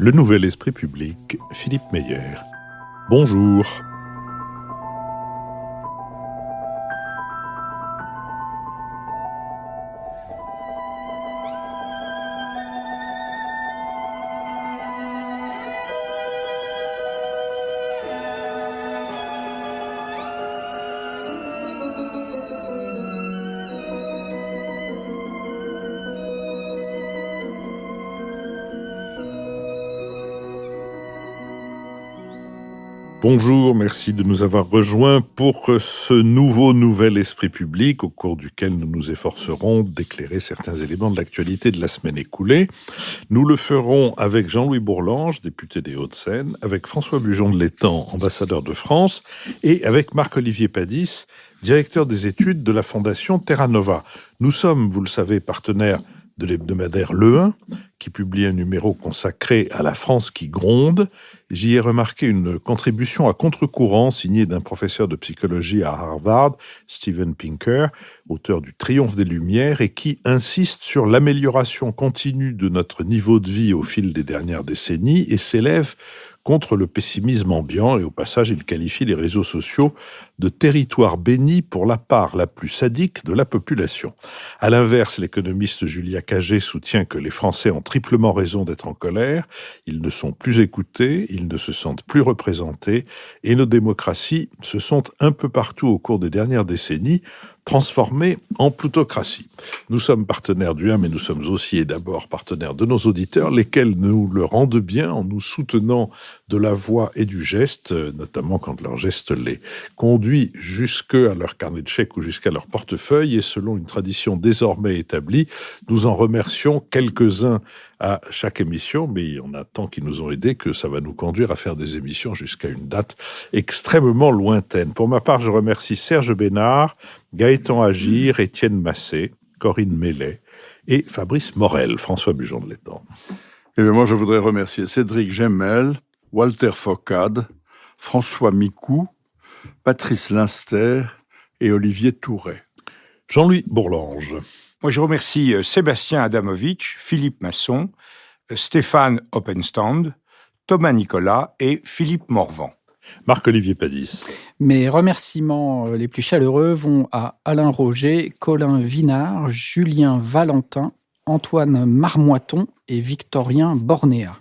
Le nouvel esprit public, Philippe Meyer. Bonjour. Bonjour, merci de nous avoir rejoints pour ce nouvel esprit public au cours duquel nous nous efforcerons d'éclairer certains éléments de l'actualité de la semaine écoulée. Nous le ferons avec Jean-Louis Bourlange, député des Hauts-de-Seine, avec François Bujon de l'Étang, ambassadeur de France, et avec Marc-Olivier Padis, directeur des études de la Fondation Terra Nova. Nous sommes, vous le savez, partenaires de l'hebdomadaire Le 1, qui publie un numéro consacré à la France qui gronde. J'y ai remarqué une contribution à contre-courant signée d'un professeur de psychologie à Harvard, Steven Pinker, auteur du Triomphe des Lumières, et qui insiste sur l'amélioration continue de notre niveau de vie au fil des dernières décennies et s'élève contre le pessimisme ambiant, et au passage, il qualifie les réseaux sociaux de territoire béni pour la part la plus sadique de la population. À l'inverse, l'économiste Julia Cagé soutient que les Français ont triplement raison d'être en colère, ils ne sont plus écoutés, ils ne se sentent plus représentés, et nos démocraties se sont un peu partout au cours des dernières décennies transformées en plutocratie. Nous sommes partenaires du 1, mais nous sommes aussi et d'abord partenaires de nos auditeurs, lesquels nous le rendent bien en nous soutenant de la voix et du geste, notamment quand leur geste les conduit jusque à leur carnet de chèques ou jusqu'à leur portefeuille, et selon une tradition désormais établie, nous en remercions quelques-uns à chaque émission, mais il y en a tant qui nous ont aidés que ça va nous conduire à faire des émissions jusqu'à une date extrêmement lointaine. Pour ma part, je remercie Serge Bénard, Gaëtan Agir, Étienne Massé, Corinne Mellet et Fabrice Morel. François Bujon de l'Étang. Et bien moi, je voudrais remercier Cédric Gemmel, Walter Focade, François Micou, Patrice Linster et Olivier Touret. Jean-Louis Bourlange. Moi, je remercie Sébastien Adamovitch, Philippe Masson, Stéphane Oppenstand, Thomas Nicolas et Philippe Morvan. Marc-Olivier Padis. Mes remerciements les plus chaleureux vont à Alain Roger, Colin Vinard, Julien Valentin, Antoine Marmoiton et Victorien Bornéa.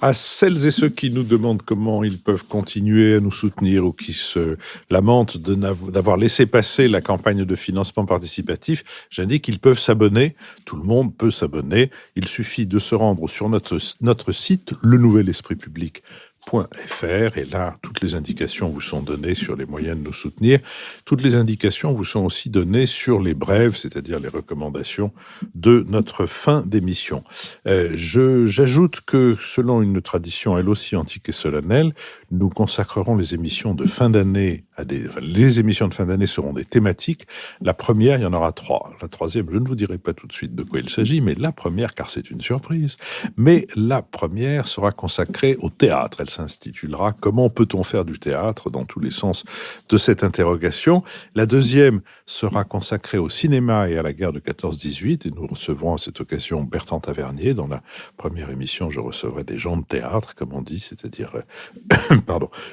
À celles et ceux qui nous demandent comment ils peuvent continuer à nous soutenir ou qui se lamentent d'avoir laissé passer la campagne de financement participatif, j'indique qu'ils peuvent s'abonner. Tout le monde peut s'abonner. Il suffit de se rendre sur notre site, lenouvelespritpublic.fr, et là, toutes les indications vous sont données sur les moyens de nous soutenir. Toutes les indications vous sont aussi données sur les brèves, c'est-à-dire les recommandations de notre fin d'émission. J'ajoute que, selon une tradition elle aussi antique et solennelle, nous consacrerons les émissions de fin d'année les émissions de fin d'année seront des thématiques. La première, il y en aura 3. La troisième, je ne vous dirai pas tout de suite de quoi il s'agit, mais la première, car c'est une surprise, mais la première sera consacrée au théâtre. Elle s'intitulera « Comment peut-on faire du théâtre ?» dans tous les sens de cette interrogation. La deuxième sera consacrée au cinéma et à la guerre de 14-18, et nous recevrons à cette occasion Bertrand Tavernier. Dans la première émission, je recevrai des gens de théâtre, comme on dit, c'est-à-dire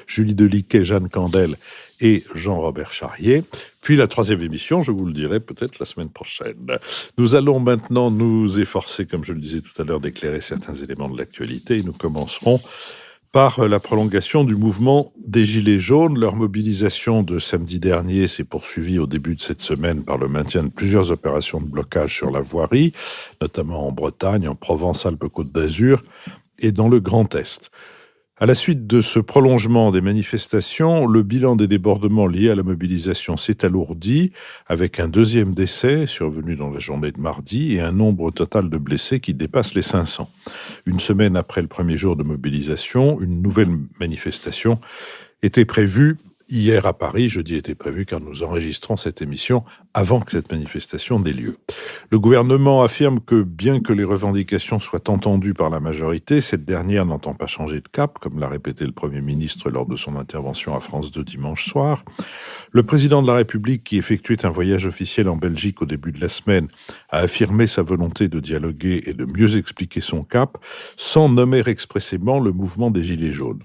Julie Deliquet, Jeanne Candel et Jean-Robert Charrier. Puis la troisième émission, je vous le dirai peut-être la semaine prochaine. Nous allons maintenant nous efforcer, comme je le disais tout à l'heure, d'éclairer certains éléments de l'actualité, et nous commencerons par la prolongation du mouvement des Gilets jaunes. Leur mobilisation de samedi dernier s'est poursuivie au début de cette semaine par le maintien de plusieurs opérations de blocage sur la voirie, notamment en Bretagne, en Provence-Alpes-Côte d'Azur et dans le Grand Est. À la suite de ce prolongement des manifestations, le bilan des débordements liés à la mobilisation s'est alourdi, avec un deuxième décès survenu dans la journée de mardi et un nombre total de blessés qui dépasse les 500. Une semaine après le premier jour de mobilisation, une nouvelle manifestation était prévue hier à Paris. Jeudi était prévu car nous enregistrons cette émission avant que cette manifestation n'ait lieu. Le gouvernement affirme que bien que les revendications soient entendues par la majorité, cette dernière n'entend pas changer de cap, comme l'a répété le Premier ministre lors de son intervention à France 2 dimanche soir. Le président de la République, qui effectuait un voyage officiel en Belgique au début de la semaine, a affirmé sa volonté de dialoguer et de mieux expliquer son cap, sans nommer expressément le mouvement des Gilets jaunes.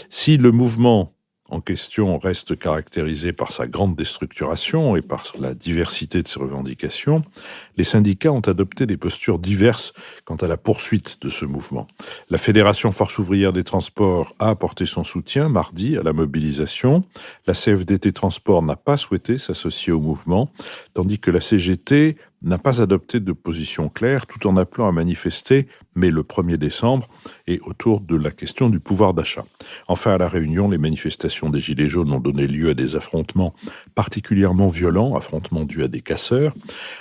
Si le mouvement en question reste caractérisé par sa grande déstructuration et par la diversité de ses revendications, les syndicats ont adopté des postures diverses quant à la poursuite de ce mouvement. La Fédération Force ouvrière des transports a apporté son soutien mardi à la mobilisation. La CFDT Transport n'a pas souhaité s'associer au mouvement, tandis que la CGT n'a pas adopté de position claire, tout en appelant à manifester, mais le 1er décembre, et autour de la question du pouvoir d'achat. Enfin, à La Réunion, les manifestations des Gilets jaunes ont donné lieu à des affrontements particulièrement violents, affrontements dus à des casseurs.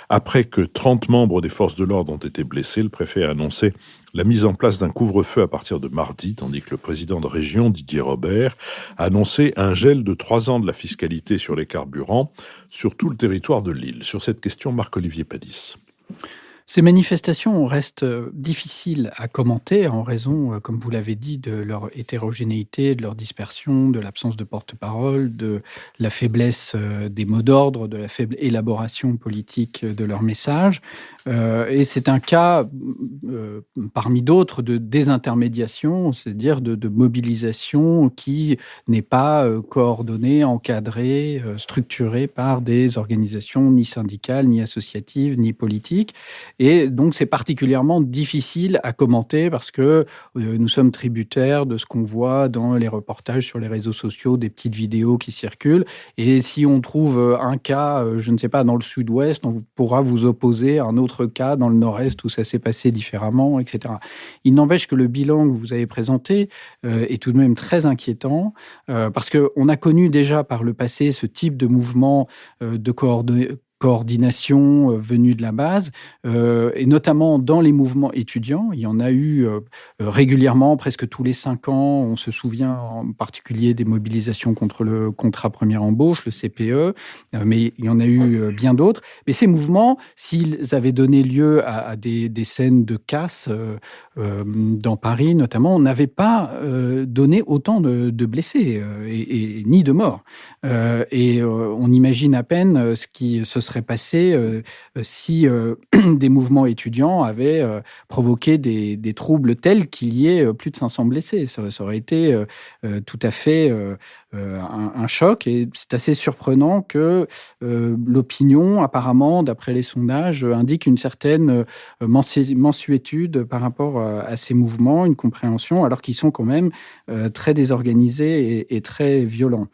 Après que 30 membres des forces de l'ordre ont été blessés, le préfet a annoncé la mise en place d'un couvre-feu à partir de mardi, tandis que le président de région, Didier Robert, a annoncé un gel de 3 ans de la fiscalité sur les carburants sur tout le territoire de l'île. Sur cette question, Marc-Olivier Padis. Ces manifestations restent difficiles à commenter en raison, comme vous l'avez dit, de leur hétérogénéité, de leur dispersion, de l'absence de porte-parole, de la faiblesse des mots d'ordre, de la faible élaboration politique de leurs messages. Et c'est un cas, parmi d'autres, de désintermédiation, c'est-à-dire de mobilisation qui n'est pas coordonnée, encadrée, structurée par des organisations ni syndicales, ni associatives, ni politiques. Et donc, c'est particulièrement difficile à commenter parce que nous sommes tributaires de ce qu'on voit dans les reportages sur les réseaux sociaux, des petites vidéos qui circulent. Et si on trouve un cas, je ne sais pas, dans le sud-ouest, on pourra vous opposer à un autre cas dans le nord-est où ça s'est passé différemment, etc. Il n'empêche que le bilan que vous avez présenté est tout de même très inquiétant parce qu'on a connu déjà par le passé ce type de mouvement de coordination venue de la base, et notamment dans les mouvements étudiants. Il y en a eu régulièrement, presque tous les 5 ans. On se souvient en particulier des mobilisations contre le contrat première embauche, le CPE, mais il y en a eu bien d'autres. Mais ces mouvements, s'ils avaient donné lieu à des scènes de casse dans Paris notamment, n'avaient pas donné autant de blessés et ni de morts. Et on imagine à peine ce qui se serait passé si des mouvements étudiants avaient provoqué des troubles tels qu'il y ait plus de 500 blessés. Ça aurait été tout à fait un choc. Et c'est assez surprenant que l'opinion, apparemment, d'après les sondages, indique une certaine mansuétude par rapport à ces mouvements, une compréhension, alors qu'ils sont quand même très désorganisés et très violents.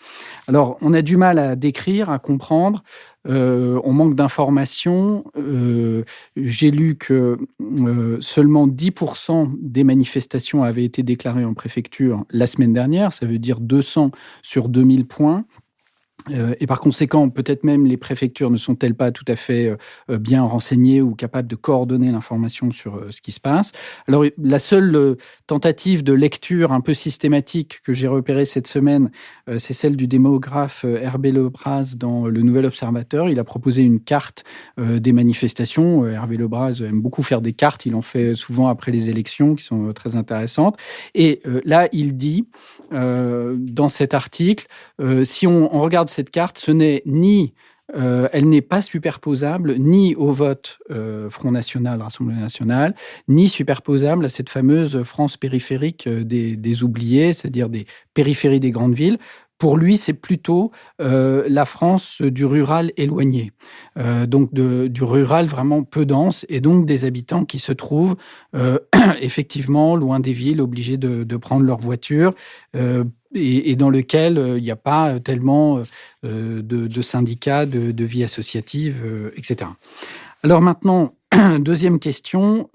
Alors, on a du mal à décrire, à comprendre. On manque d'informations. J'ai lu que seulement 10% des manifestations avaient été déclarées en préfecture la semaine dernière. Ça veut dire 200 sur 2000 points. Et par conséquent, peut-être même les préfectures ne sont-elles pas tout à fait bien renseignées ou capables de coordonner l'information sur ce qui se passe. Alors, la seule tentative de lecture un peu systématique que j'ai repérée cette semaine, c'est celle du démographe Hervé Lebras dans Le Nouvel Observateur. Il a proposé une carte des manifestations. Hervé Lebras aime beaucoup faire des cartes. Il en fait souvent après les élections, qui sont très intéressantes. Et là, il dit, dans cet article, si on regarde cette carte, ce n'est ni elle n'est pas superposable ni au vote Front National, Rassemblement National, ni superposable à cette fameuse France périphérique des oubliés, c'est-à-dire des périphéries des grandes villes. Pour lui, c'est plutôt la France du rural éloigné, donc du rural vraiment peu dense, et donc des habitants qui se trouvent effectivement loin des villes, obligés de prendre leur voiture, et dans lequel il n'y a pas tellement de syndicats, de vie associative, etc. Alors maintenant, deuxième question,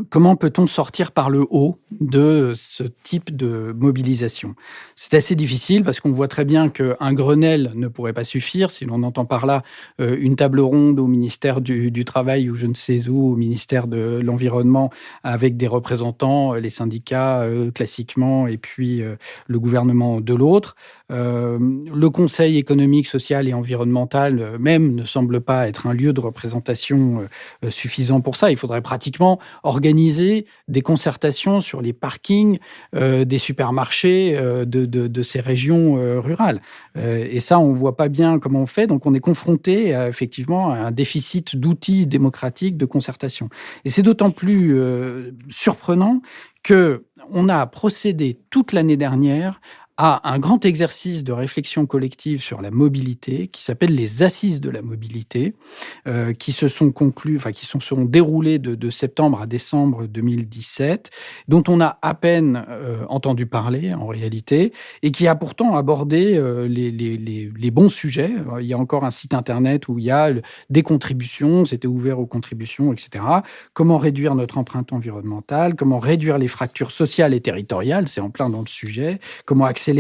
comment peut-on sortir par le haut de ce type de mobilisation ? C'est assez difficile parce qu'on voit très bien qu'un Grenelle ne pourrait pas suffire. Si l'on entend par là une table ronde au ministère du Travail ou je ne sais où, au ministère de l'Environnement, avec des représentants, les syndicats classiquement et puis le gouvernement de l'autre. Le Conseil économique, social et environnemental même ne semble pas être un lieu de représentation suffisant pour ça. Il faudrait pratiquement organiser organiser des concertations sur les parkings des supermarchés de ces régions rurales. Et ça, on ne voit pas bien comment on fait. Donc, on est confronté effectivement à un déficit d'outils démocratiques de concertation. Et c'est d'autant plus surprenant qu'on a procédé toute l'année dernière à un grand exercice de réflexion collective sur la mobilité qui s'appelle les Assises de la mobilité, qui se sont sont déroulées de septembre à décembre 2017, dont on a à peine entendu parler en réalité, et qui a pourtant abordé les bons sujets. Il y a encore un site internet où il y a des contributions, c'était ouvert aux contributions, etc. Comment réduire notre empreinte environnementale, comment réduire les fractures sociales et territoriales, c'est en plein dans le sujet, comment accélérer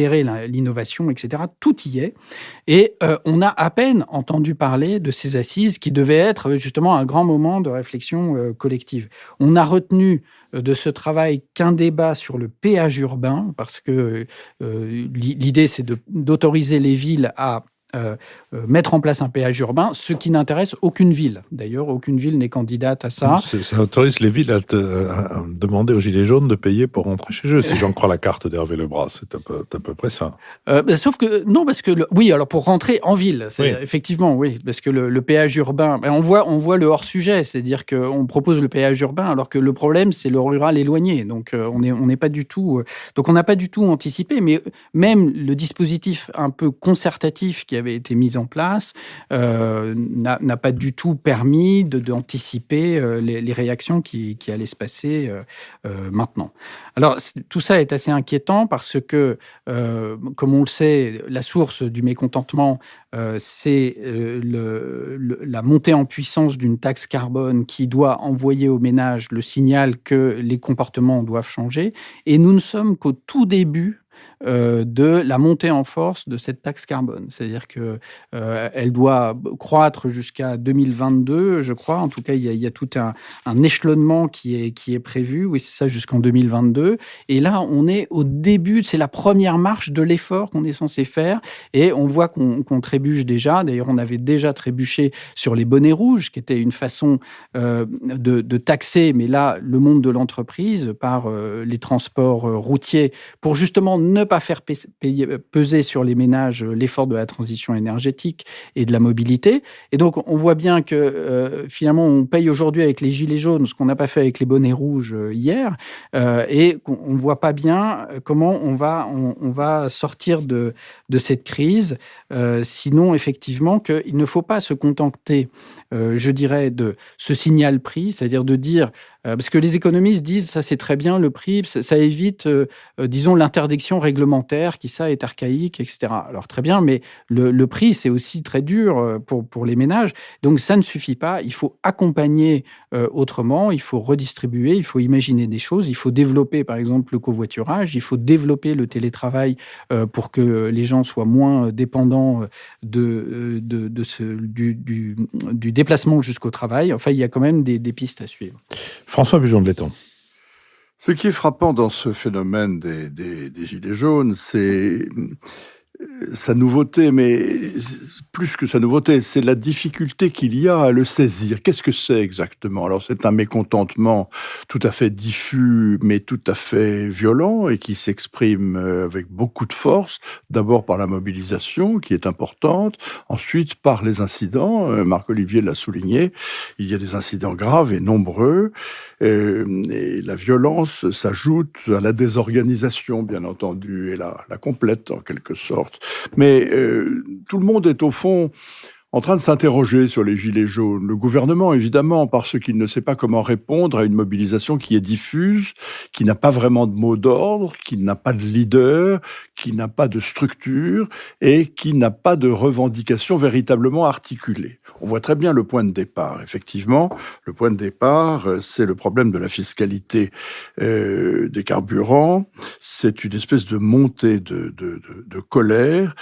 l'innovation, etc. Tout y est. Et on a à peine entendu parler de ces assises qui devaient être justement un grand moment de réflexion collective. On a retenu de ce travail qu'un débat sur le péage urbain, parce que l'idée, c'est d'autoriser les villes à mettre en place un péage urbain, ce qui n'intéresse aucune ville. D'ailleurs, aucune ville n'est candidate à ça. Ça autorise les villes à demander aux Gilets jaunes de payer pour rentrer chez eux, si j'en crois la carte d'Hervé Lebras. C'est à peu près ça. Sauf que, non, parce que, oui, alors pour rentrer en ville, oui. Effectivement, oui, parce que le péage urbain, on voit le hors-sujet, c'est-à-dire qu'on propose le péage urbain, alors que le problème, c'est le rural éloigné. Donc, on n'est pas du tout... donc, on n'a pas du tout anticipé, mais même le dispositif un peu concertatif qui avait été mis en place n'a pas du tout permis d'anticiper les réactions qui allaient se passer maintenant. Alors, tout ça est assez inquiétant parce que, comme on le sait, la source du mécontentement, c'est la montée en puissance d'une taxe carbone qui doit envoyer aux ménages le signal que les comportements doivent changer. Et nous ne sommes qu'au tout début de la montée en force de cette taxe carbone. C'est-à-dire qu'elle doit croître jusqu'à 2022, je crois. En tout cas, il y a tout un échelonnement qui est prévu. Oui, c'est ça, jusqu'en 2022. Et là, on est au début, c'est la première marche de l'effort qu'on est censé faire. Et on voit qu'on trébuche déjà. D'ailleurs, on avait déjà trébuché sur les bonnets rouges, qui était une façon de taxer, mais là, le monde de l'entreprise par les transports routiers pour justement ne pas faire peser sur les ménages l'effort de la transition énergétique et de la mobilité. Et donc, on voit bien que finalement, on paye aujourd'hui avec les gilets jaunes ce qu'on n'a pas fait avec les bonnets rouges hier. Et on ne voit pas bien comment on va sortir de cette crise. Sinon, effectivement, qu'il ne faut pas se contenter, je dirais, de ce signal prix, c'est-à-dire de dire... parce que les économistes disent, ça c'est très bien, le prix, ça évite, disons, l'interdiction réglementaire qui, ça, est archaïque, etc. Alors, très bien, mais le prix, c'est aussi très dur pour les ménages. Donc, ça ne suffit pas. Il faut accompagner autrement, il faut redistribuer, il faut imaginer des choses, il faut développer, par exemple, le covoiturage, il faut développer le télétravail pour que les gens soient moins dépendants du déplacement jusqu'au travail. Enfin, il y a quand même des pistes à suivre. François Bujon de Letton. Ce qui est frappant dans ce phénomène des Gilets jaunes, c'est sa nouveauté, mais plus que sa nouveauté, c'est la difficulté qu'il y a à le saisir. Qu'est-ce que c'est exactement ? Alors, c'est un mécontentement tout à fait diffus, mais tout à fait violent, et qui s'exprime avec beaucoup de force, d'abord par la mobilisation, qui est importante, ensuite par les incidents. Marc-Olivier l'a souligné, il y a des incidents graves et nombreux, et la violence s'ajoute à la désorganisation, bien entendu, et la complète, en quelque sorte. Mais tout le monde est au fond en train de s'interroger sur les gilets jaunes. Le gouvernement, évidemment, parce qu'il ne sait pas comment répondre à une mobilisation qui est diffuse, qui n'a pas vraiment de mot d'ordre, qui n'a pas de leader, qui n'a pas de structure et qui n'a pas de revendication véritablement articulée. On voit très bien le point de départ. Effectivement, le point de départ, c'est le problème de la fiscalité des carburants. C'est une espèce de montée de colère,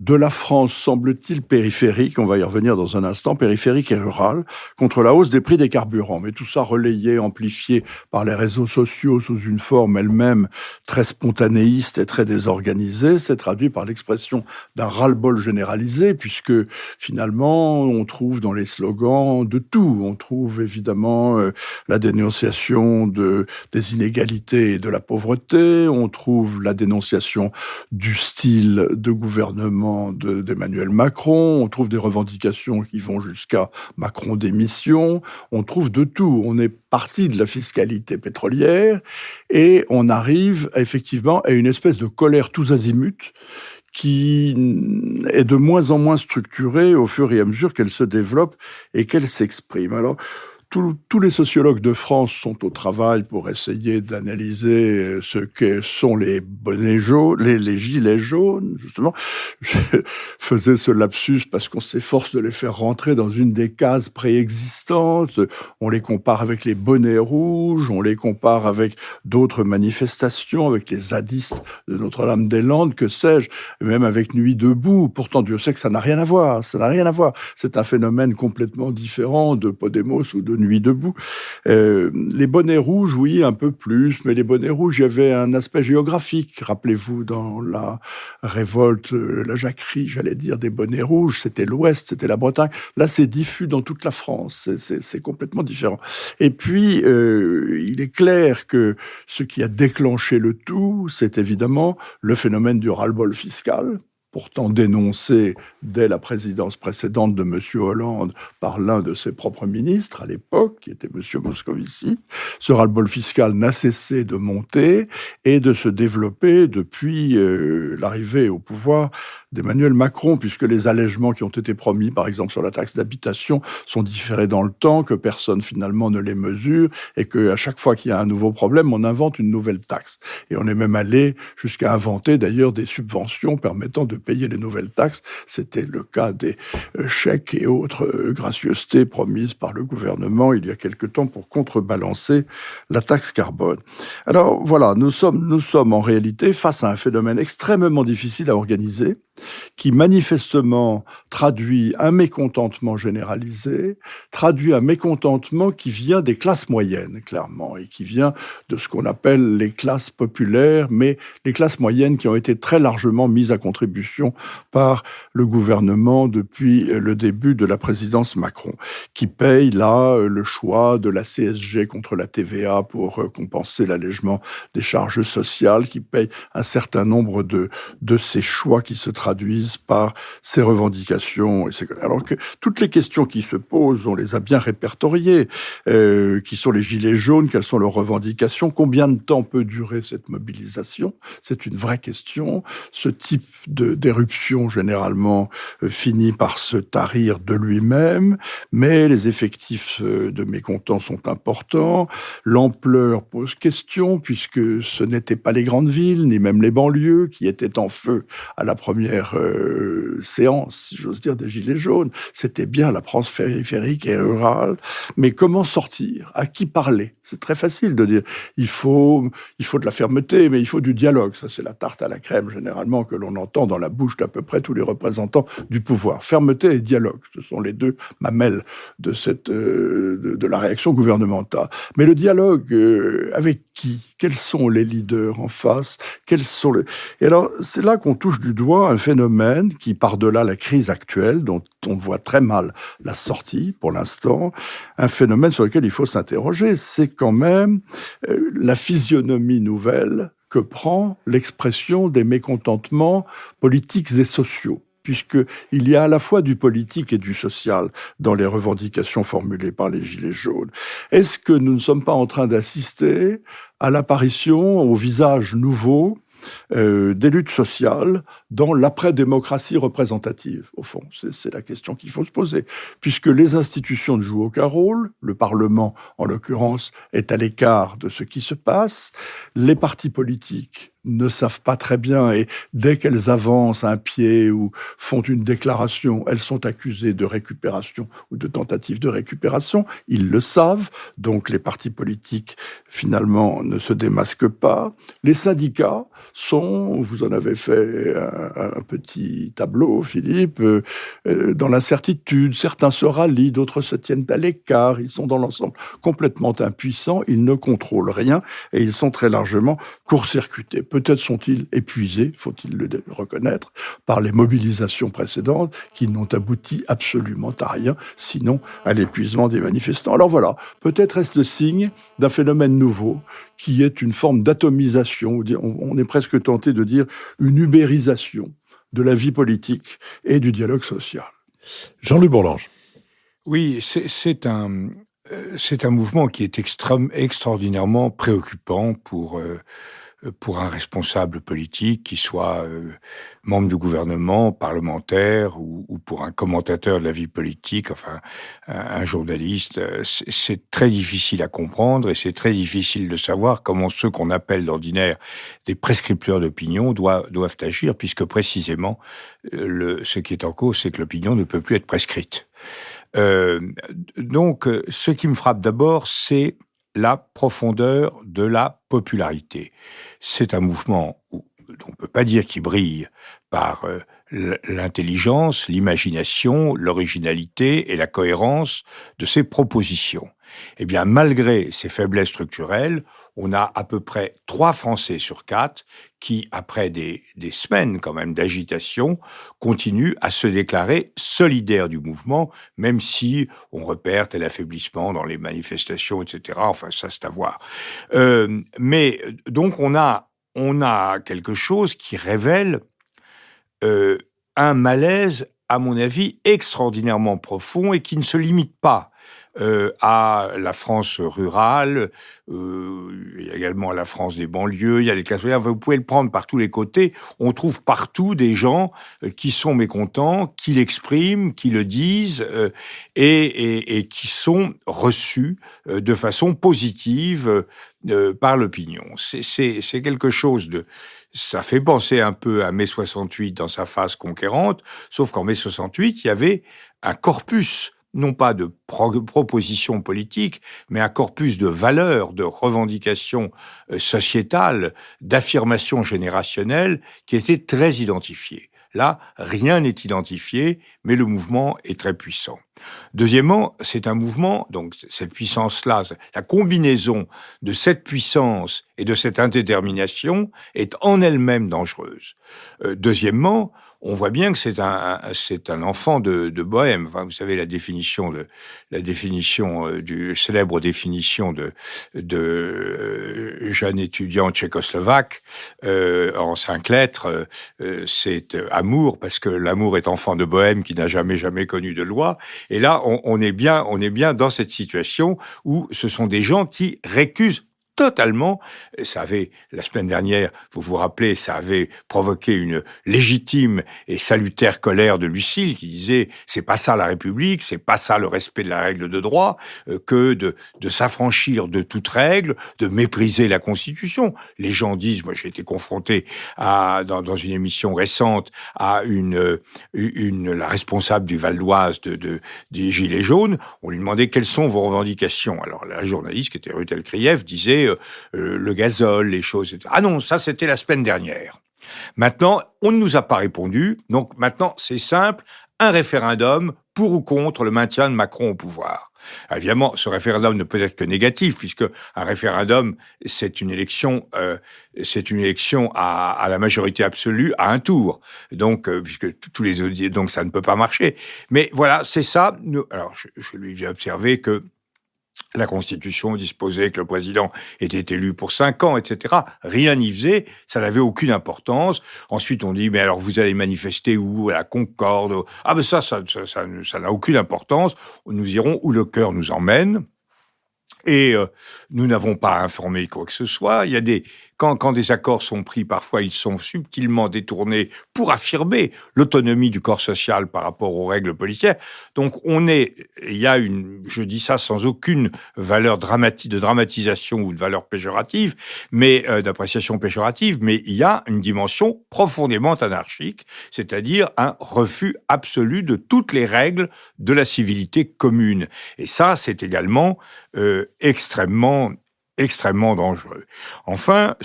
de la France, semble-t-il, périphérique, on va y revenir dans un instant, périphérique et rurale, contre la hausse des prix des carburants. Mais tout ça relayé, amplifié par les réseaux sociaux sous une forme elle-même très spontanéiste et très désorganisée, s'est traduit par l'expression d'un ras-le-bol généralisé, puisque finalement, on trouve dans les slogans de tout. On trouve évidemment la dénonciation des inégalités et de la pauvreté, on trouve la dénonciation du style de gouvernement d'Emmanuel Macron, on trouve des revendications qui vont jusqu'à Macron démission, on trouve de tout. On est parti de la fiscalité pétrolière et on arrive effectivement à une espèce de colère tous azimuts qui est de moins en moins structurée au fur et à mesure qu'elle se développe et qu'elle s'exprime. Alors, tous les sociologues de France sont au travail pour essayer d'analyser ce que sont les bonnets jaunes, les gilets jaunes, justement. Je faisais ce lapsus parce qu'on s'efforce de les faire rentrer dans une des cases préexistantes. On les compare avec les bonnets rouges, on les compare avec d'autres manifestations, avec les zadistes de Notre-Dame-des-Landes, que sais-je, même avec Nuit debout. Pourtant, Dieu sait que ça n'a rien à voir. Ça n'a rien à voir. C'est un phénomène complètement différent de Podemos ou de Nuit debout. Les bonnets rouges, oui, un peu plus, mais les bonnets rouges, il y avait un aspect géographique. Rappelez-vous, dans la révolte, la jacquerie, j'allais dire, des bonnets rouges, c'était l'Ouest, c'était la Bretagne. Là, c'est diffus dans toute la France. C'est complètement différent. Et puis, il est clair que ce qui a déclenché le tout, c'est évidemment le phénomène du ras-le-bol fiscal, pourtant dénoncé dès la présidence précédente de M. Hollande par l'un de ses propres ministres à l'époque, qui était M. Moscovici. Ce ras-le-bol fiscal n'a cessé de monter et de se développer depuis l'arrivée au pouvoir d'Emmanuel Macron, puisque les allègements qui ont été promis, par exemple sur la taxe d'habitation, sont différés dans le temps, que personne finalement ne les mesure, et qu'à chaque fois qu'il y a un nouveau problème, on invente une nouvelle taxe. Et on est même allé jusqu'à inventer d'ailleurs des subventions permettant de payer les nouvelles taxes. C'était le cas des chèques et autres gracieusetés promises par le gouvernement il y a quelque temps pour contrebalancer la taxe carbone. Alors voilà, nous sommes en réalité face à un phénomène extrêmement difficile à organiser, qui manifestement traduit un mécontentement généralisé, traduit un mécontentement qui vient des classes moyennes, clairement, et qui vient de ce qu'on appelle les classes populaires, mais les classes moyennes qui ont été très largement mises à contribution par le gouvernement depuis le début de la présidence Macron, qui paye là le choix de la CSG contre la TVA pour compenser l'allègement des charges sociales, qui paye un certain nombre de ces choix qui se traduisent par ces revendications. Alors que toutes les questions qui se posent, on les a bien répertoriées. Qui sont les gilets jaunes? Quelles sont leurs revendications? Combien de temps peut durer cette mobilisation? C'est une vraie question. Ce type d'éruption, généralement, finit par se tarir de lui-même, mais les effectifs de mécontents sont importants. L'ampleur pose question, puisque ce n'étaient pas les grandes villes, ni même les banlieues, qui étaient en feu à la première séance, si j'ose dire, des Gilets jaunes. C'était bien la France périphérique et rurale. Mais comment sortir? À qui parler? C'est très facile de dire il faut de la fermeté, mais il faut du dialogue. Ça, c'est la tarte à la crème, généralement, que l'on entend dans la bouche d'à peu près tous les représentants du pouvoir. Fermeté et dialogue, ce sont les deux mamelles de la réaction gouvernementale. Mais le dialogue, avec qui? Quels sont les leaders en face? Et alors, c'est là qu'on touche du doigt un phénomène qui, par-delà la crise actuelle, dont on voit très mal la sortie pour l'instant, un phénomène sur lequel il faut s'interroger, c'est quand même la physionomie nouvelle que prend l'expression des mécontentements politiques et sociaux, puisqu'il y a à la fois du politique et du social dans les revendications formulées par les Gilets jaunes. Est-ce que nous ne sommes pas en train d'assister à l'apparition, au visage nouveau, des luttes sociales dans l'après-démocratie représentative, au fond? C'est la question qu'il faut se poser. Puisque les institutions ne jouent aucun rôle, le Parlement, en l'occurrence, est à l'écart de ce qui se passe, les partis politiques ne savent pas très bien, et dès qu'elles avancent un pied ou font une déclaration, elles sont accusées de récupération ou de tentative de récupération. Ils le savent, donc les partis politiques, finalement, ne se démasquent pas. Les syndicats sont, vous en avez fait un petit tableau, Philippe, dans l'incertitude. Certains se rallient, d'autres se tiennent à l'écart. Ils sont dans l'ensemble complètement impuissants, ils ne contrôlent rien et ils sont très largement court-circuités. Peut-être sont-ils épuisés, faut-il le reconnaître, par les mobilisations précédentes qui n'ont abouti absolument à rien, sinon à l'épuisement des manifestants. Alors voilà, peut-être est-ce le signe d'un phénomène nouveau qui est une forme d'atomisation, on est presque tenté de dire une ubérisation de la vie politique et du dialogue social. Jean-Luc Bourlange. Oui, c'est un mouvement qui est extraordinairement préoccupant pour un responsable politique, qui soit membre du gouvernement, parlementaire ou pour un commentateur de la vie politique, enfin un journaliste. C'est très difficile à comprendre et c'est très difficile de savoir comment ceux qu'on appelle d'ordinaire des prescripteurs d'opinion doivent agir, puisque précisément ce qui est en cause, c'est que l'opinion ne peut plus être prescrite. Donc, ce qui me frappe d'abord, c'est la profondeur de la popularité. C'est un mouvement dont on ne peut pas dire qu'il brille par l'intelligence, l'imagination, l'originalité et la cohérence de ses propositions. Eh bien, malgré ces faiblesses structurelles, on a à peu près 3 Français sur 4 qui, après des semaines quand même d'agitation, continuent à se déclarer solidaires du mouvement, même si on repère tel affaiblissement dans les manifestations, etc. Enfin, ça, c'est à voir. Mais donc, on a quelque chose qui révèle un malaise, à mon avis, extraordinairement profond et qui ne se limite pas à la France rurale, il y a également la France des banlieues, il y a les classes moyennes, vous pouvez le prendre par tous les côtés. On trouve partout des gens qui sont mécontents, qui l'expriment, qui le disent et qui sont reçus de façon positive par l'opinion. C'est quelque chose de... Ça fait penser un peu à mai 68 dans sa phase conquérante, sauf qu'en mai 68, il y avait un corpus, non pas de propositions politiques, mais un corpus de valeurs, de revendications sociétales, d'affirmations générationnelles qui était très identifié. Là, rien n'est identifié, mais le mouvement est très puissant. Deuxièmement, c'est un mouvement, donc cette puissance-là, la combinaison de cette puissance et de cette indétermination est en elle-même dangereuse. Deuxièmement, on voit bien que c'est un enfant de bohème. Enfin, vous savez la définition du célèbre définition de jeune étudiant tchécoslovaque en 5 lettres. C'est amour, parce que l'amour est enfant de bohème qui n'a jamais connu de loi. Et là, on est bien dans cette situation où ce sont des gens qui récusent totalement. Ça avait, la semaine dernière, vous vous rappelez, ça avait provoqué une légitime et salutaire colère de Lucile qui disait « c'est pas ça la République, c'est pas ça le respect de la règle de droit, que de s'affranchir de toute règle, de mépriser la Constitution ». Les gens disent, moi j'ai été confronté dans une émission récente à la responsable du Val d'Oise des Gilets jaunes, on lui demandait quelles sont vos revendications. Alors la journaliste qui était Ruth Elkrieff disait le gazole, les choses, etc. Ah non, ça c'était la semaine dernière. Maintenant, on ne nous a pas répondu, donc maintenant c'est simple, un référendum pour ou contre le maintien de Macron au pouvoir. Évidemment, ce référendum ne peut être que négatif, puisque un référendum, c'est une élection à la majorité absolue à un tour. Donc, puisque tous les autres, donc ça ne peut pas marcher. Mais voilà, c'est ça. Alors, je lui ai observé que la Constitution disposait que le président était élu pour 5 ans, etc. Rien n'y faisait, ça n'avait aucune importance. Ensuite, on dit, mais alors vous allez manifester où? À la Concorde? Ah ben ça n'a aucune importance. Nous irons où le cœur nous emmène. Et nous n'avons pas informé quoi que ce soit. Il y a des quand des accords sont pris, parfois ils sont subtilement détournés pour affirmer l'autonomie du corps social par rapport aux règles policières. Donc il y a je dis ça sans aucune valeur de dramatisation ou de valeur péjorative, mais d'appréciation péjorative, mais il y a une dimension profondément anarchique, c'est-à-dire un refus absolu de toutes les règles de la civilité commune. Et ça, c'est également extrêmement dangereux. Enfin,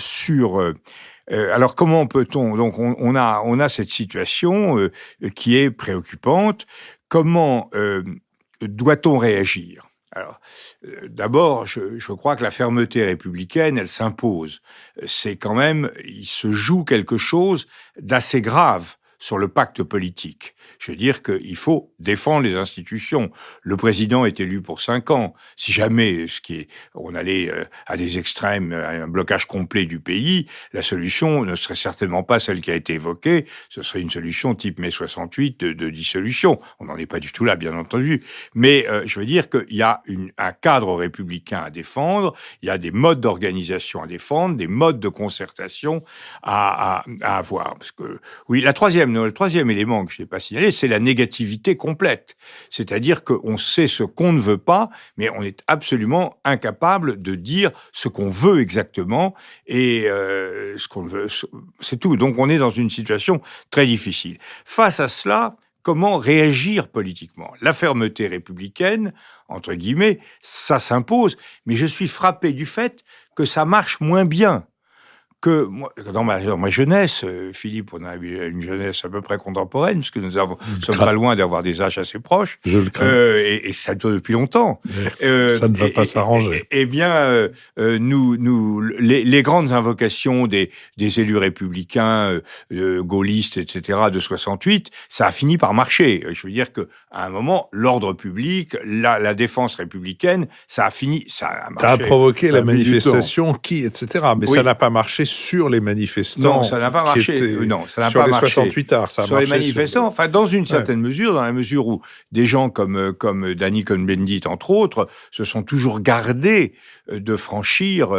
alors comment peut-on... Donc on a cette situation qui est préoccupante. Comment doit-on réagir ? Alors, d'abord, je crois que la fermeté républicaine, elle s'impose. C'est quand même, il se joue quelque chose d'assez grave sur le pacte politique. Je veux dire qu'il faut défendre les institutions. Le président est élu pour 5 ans. Si jamais on allait à des extrêmes, à un blocage complet du pays, la solution ne serait certainement pas celle qui a été évoquée. Ce serait une solution type mai 68 de dissolution. On n'en est pas du tout là, bien entendu. Mais je veux dire qu'il y a un cadre républicain à défendre. Il y a des modes d'organisation à défendre, des modes de concertation à avoir. Parce que oui, le troisième élément que je n'ai pas signalé, c'est la négativité complète. C'est-à-dire qu'on sait ce qu'on ne veut pas, mais on est absolument incapable de dire ce qu'on veut exactement et ce qu'on veut. C'est tout. Donc on est dans une situation très difficile. Face à cela, comment réagir politiquement ? La fermeté républicaine, entre guillemets, ça s'impose, mais je suis frappé du fait que ça marche moins bien. Que moi, dans ma jeunesse, Philippe, on a eu une jeunesse à peu près contemporaine, parce que nous sommes pas loin d'avoir des âges assez proches. Je le crains. Et ça dure depuis longtemps. Ça ne va pas s'arranger. Eh bien, les grandes invocations des élus républicains, gaullistes, etc., de 68, ça a fini par marcher. Je veux dire que à un moment, l'ordre public, la défense républicaine, ça a marché. Ça a provoqué la manifestation etc. Mais oui. Ça n'a pas marché sur les manifestants. Non, ça n'a pas marché. Non, ça n'a sur pas les marché. 68 arts, ça a sur marché les manifestants, enfin, dans une certaine mesure, dans la mesure où des gens comme Danny Cohn-Bendit, entre autres, se sont toujours gardés de franchir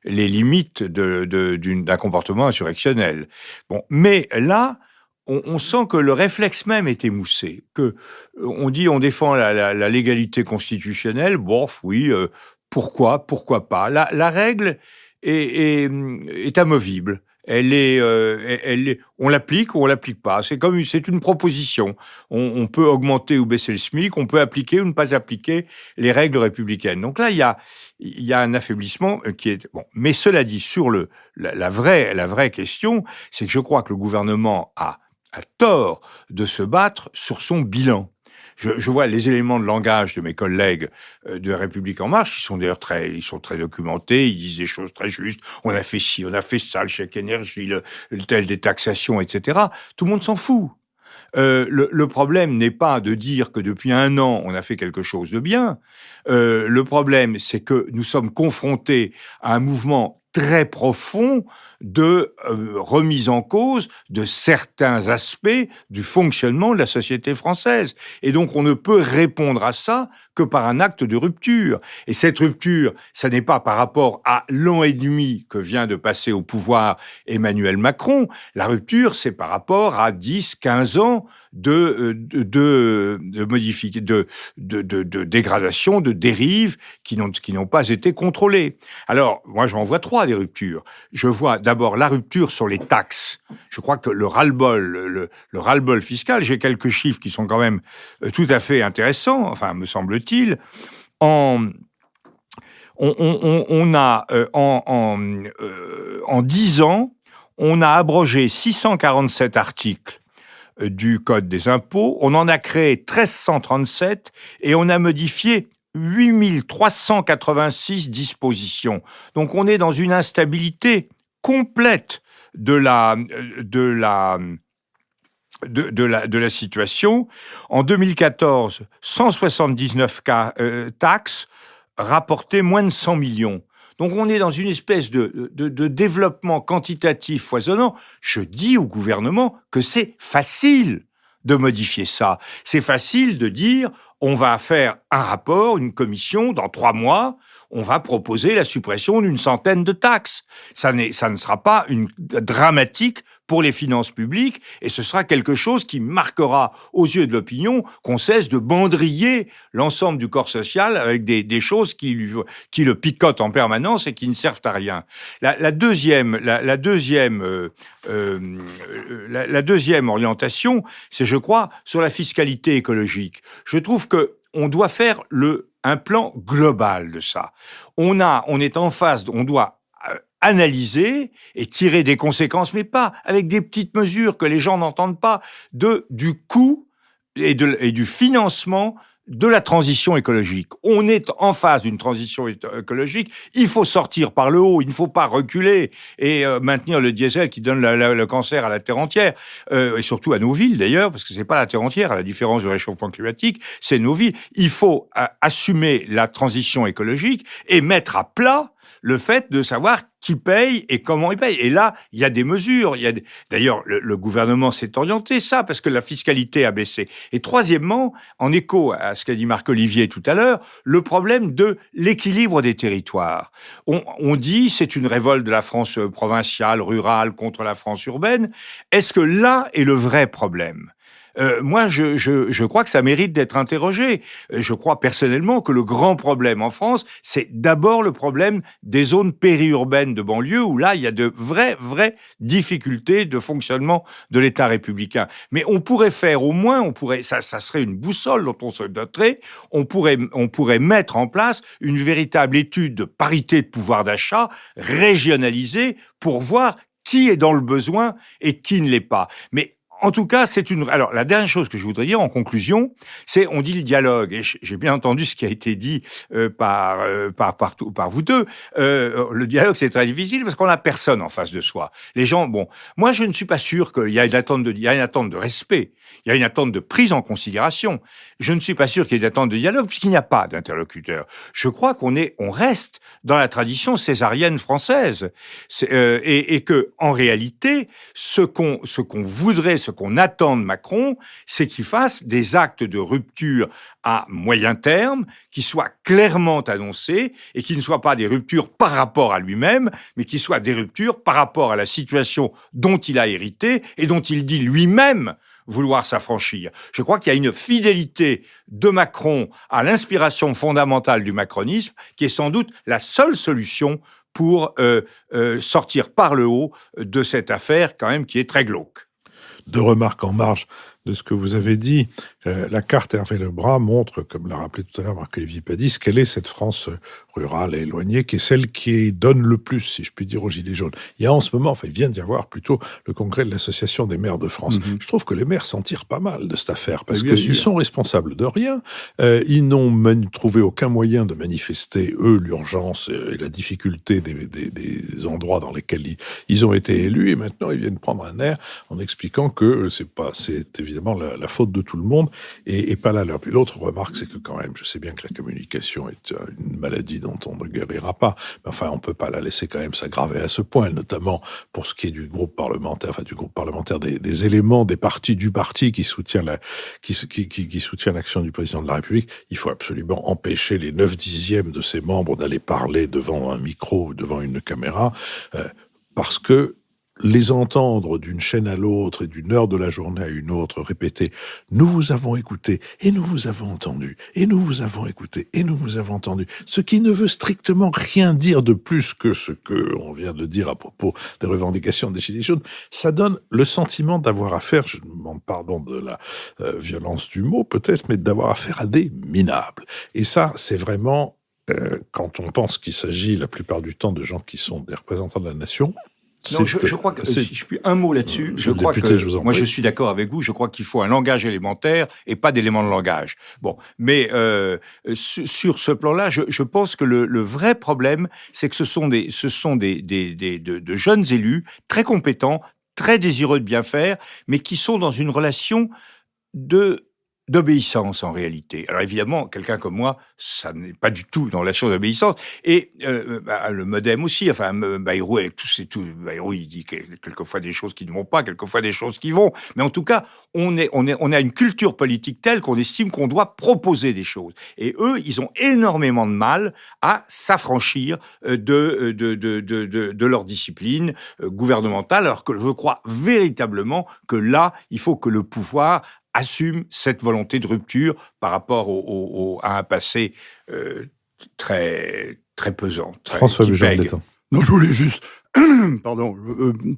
les limites d'un comportement insurrectionnel. Bon, mais là, on sent que le réflexe même est émoussé, que on dit on défend la légalité constitutionnelle, bof, oui, pourquoi pas. La règle est amovible. On l'applique ou on l'applique pas. C'est une proposition. On peut augmenter ou baisser le SMIC, on peut appliquer ou ne pas appliquer les règles républicaines. Donc là, il y a un affaiblissement qui est bon. Mais cela dit, sur la vraie question, c'est que je crois que le gouvernement a tort de se battre sur son bilan. Je vois les éléments de langage de mes collègues de La République En Marche, ils sont très documentés, ils disent des choses très justes. On a fait ci, on a fait ça, le chèque énergie, le tel des taxations, etc. Tout le monde s'en fout. Le problème n'est pas de dire que depuis 1 an, on a fait quelque chose de bien. Le problème, c'est que nous sommes confrontés à un mouvement très profond de remise en cause de certains aspects du fonctionnement de la société française. Et donc, on ne peut répondre à ça que par un acte de rupture. Et cette rupture, ça n'est pas par rapport à l'an et demi que vient de passer au pouvoir Emmanuel Macron. La rupture, c'est par rapport à 10, 15 ans de dégradation, de dérives qui n'ont pas été contrôlées. Alors, moi, j'en vois 3 des ruptures. Je vois d'abord la rupture sur les taxes. Je crois que le ras-le-bol fiscal, j'ai quelques chiffres qui sont quand même tout à fait intéressants, enfin, me semble-t-il. En 10 ans, on a abrogé 647 articles du Code des impôts, on en a créé 1337 et on a modifié 8386 dispositions. Donc on est dans une instabilité complète de la situation. En 2014, 179 taxes rapportaient moins de 100 millions. Donc on est dans une espèce de développement quantitatif foisonnant. Je dis au gouvernement que c'est facile de modifier ça. C'est facile de dire, on va faire un rapport, une commission, dans 3 mois, on va proposer la suppression d'une centaine de taxes. Ça ne sera pas dramatique pour les finances publiques, et ce sera quelque chose qui marquera aux yeux de l'opinion qu'on cesse de bandriller l'ensemble du corps social avec des choses qui le picotent en permanence et qui ne servent à rien. La deuxième orientation, c'est, je crois, sur la fiscalité écologique. Je trouve que on doit faire un plan global de ça. On est en phase, on doit analyser et tirer des conséquences, mais pas avec des petites mesures que les gens n'entendent pas, du coût et du financement de la transition écologique. On est en phase d'une transition écologique, il faut sortir par le haut, il ne faut pas reculer et maintenir le diesel qui donne le cancer à la terre entière, et surtout à nos villes d'ailleurs, parce que c'est pas la terre entière, à la différence du réchauffement climatique, c'est nos villes. Il faut assumer la transition écologique et mettre à plat le fait de savoir qui paye et comment il paye. Et là, il y a des mesures. D'ailleurs, le gouvernement s'est orienté ça, parce que la fiscalité a baissé. Et troisièmement, en écho à ce qu'a dit Marc-Olivier tout à l'heure, le problème de l'équilibre des territoires. On dit c'est une révolte de la France provinciale, rurale, contre la France urbaine. Est-ce que là est le vrai problème ? Moi, je crois que ça mérite d'être interrogé. Je crois personnellement que le grand problème en France, c'est d'abord le problème des zones périurbaines de banlieue, où là, il y a de vraies difficultés de fonctionnement de l'État républicain. Mais on pourrait faire au moins, ça serait une boussole dont on se doterait, on pourrait mettre en place une véritable étude de parité de pouvoir d'achat régionalisée pour voir qui est dans le besoin et qui ne l'est pas. Mais en tout cas, alors, la dernière chose que je voudrais dire en conclusion, c'est, on dit le dialogue, et j'ai bien entendu ce qui a été dit par vous deux. Le dialogue, c'est très difficile parce qu'on n'a personne en face de soi. Les gens, moi, je ne suis pas sûr qu'il y a une attente de respect, il y a une attente de prise en considération. Je ne suis pas sûr qu'il y ait une attente de dialogue puisqu'il n'y a pas d'interlocuteur. Je crois qu'on reste dans la tradition césarienne française, et que, en réalité, ce qu'on voudrait, ce qu'on attend de Macron, c'est qu'il fasse des actes de rupture à moyen terme, qui soient clairement annoncés et qui ne soient pas des ruptures par rapport à lui-même, mais qui soient des ruptures par rapport à la situation dont il a hérité et dont il dit lui-même vouloir s'affranchir. Je crois qu'il y a une fidélité de Macron à l'inspiration fondamentale du macronisme qui est sans doute la seule solution pour sortir par le haut de cette affaire quand même qui est très glauque. 2 remarques en marge de ce que vous avez dit. La carte Hervé Lebras montre, comme l'a rappelé tout à l'heure Marc-Olivier Padis, quelle est cette France rurale et éloignée, qui est celle qui donne le plus, si je puis dire, aux Gilets jaunes. Il y a en ce moment, il vient d'y avoir plutôt le congrès de l'Association des maires de France. Je trouve que les maires s'en tirent pas mal de cette affaire, parce qu'ils sont responsables de rien. Ils n'ont trouvé aucun moyen de manifester, eux, l'urgence et la difficulté des endroits dans lesquels ils ont été élus, et maintenant ils viennent prendre un air en expliquant que c'est évidemment la faute de tout le monde et pas la leur. Puis l'autre remarque, c'est que quand même, je sais bien que la communication est une maladie dont on ne guérira pas, mais enfin, on peut pas la laisser quand même s'aggraver à ce point, notamment pour ce qui est du groupe parlementaire, des éléments du parti qui soutient l'action du président de la République. Il faut absolument empêcher les 9/10 de ses membres d'aller parler devant un micro ou devant une caméra, parce que les entendre d'une chaîne à l'autre et d'une heure de la journée à une autre répéter « Nous vous avons écouté et nous vous avons entendu et nous vous avons écouté et nous vous avons entendu », ce qui ne veut strictement rien dire de plus que ce que on vient de dire à propos des revendications des Gilets jaunes, ça donne le sentiment d'avoir affaire, je demande pardon de la violence du mot peut-être, mais d'avoir affaire à des minables. Et ça, c'est vraiment, quand on pense qu'il s'agit la plupart du temps de gens qui sont des représentants de la nation. Non, je crois que, si je puis un mot là-dessus, je crois que, moi je suis d'accord avec vous, je crois qu'il faut un langage élémentaire et pas d'éléments de langage. Bon, mais sur ce plan-là, je pense que le vrai problème, c'est que ce sont de jeunes élus très compétents, très désireux de bien faire, mais qui sont dans une relation de d'obéissance en réalité. Alors évidemment, quelqu'un comme moi, ça n'est pas du tout une relation d'obéissance. Et le MoDem aussi, enfin Bayrou avec Bayrou, il dit quelquefois des choses qui ne vont pas, quelquefois des choses qui vont. Mais en tout cas, on a une culture politique telle qu'on estime qu'on doit proposer des choses. Et eux, ils ont énormément de mal à s'affranchir de leur discipline gouvernementale, alors que je crois véritablement que là, il faut que le pouvoir assume cette volonté de rupture par rapport à un passé très très pesant. François Bujon-Letton. Non, je voulais juste,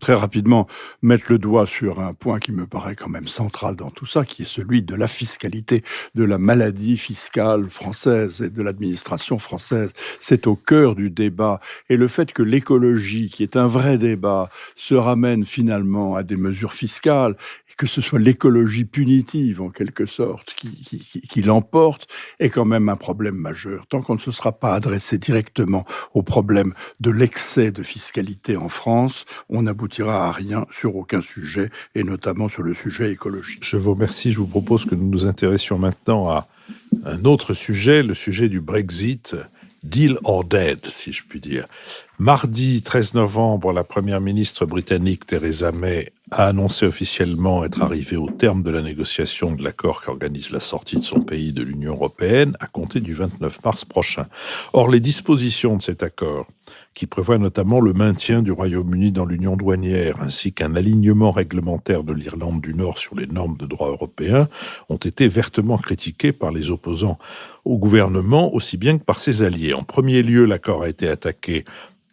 très rapidement, mettre le doigt sur un point qui me paraît quand même central dans tout ça, qui est celui de la fiscalité, de la maladie fiscale française et de l'administration française. C'est au cœur du débat. Et le fait que l'écologie, qui est un vrai débat, se ramène finalement à des mesures fiscales, que ce soit l'écologie punitive, en quelque sorte, qui l'emporte, est quand même un problème majeur. Tant qu'on ne se sera pas adressé directement au problème de l'excès de fiscalité en France, on n'aboutira à rien sur aucun sujet, et notamment sur le sujet écologique. Je vous remercie. Je vous propose que nous nous intéressions maintenant à un autre sujet, le sujet du Brexit. Deal or dead, si je puis dire. Mardi 13 novembre, la première ministre britannique Theresa May a annoncé officiellement être arrivée au terme de la négociation de l'accord qui organise la sortie de son pays de l'Union européenne à compter du 29 mars prochain. Or, les dispositions de cet accord, qui prévoit notamment le maintien du Royaume-Uni dans l'union douanière, ainsi qu'un alignement réglementaire de l'Irlande du Nord sur les normes de droit européen, ont été vertement critiquées par les opposants au gouvernement, aussi bien que par ses alliés. En premier lieu, l'accord a été attaqué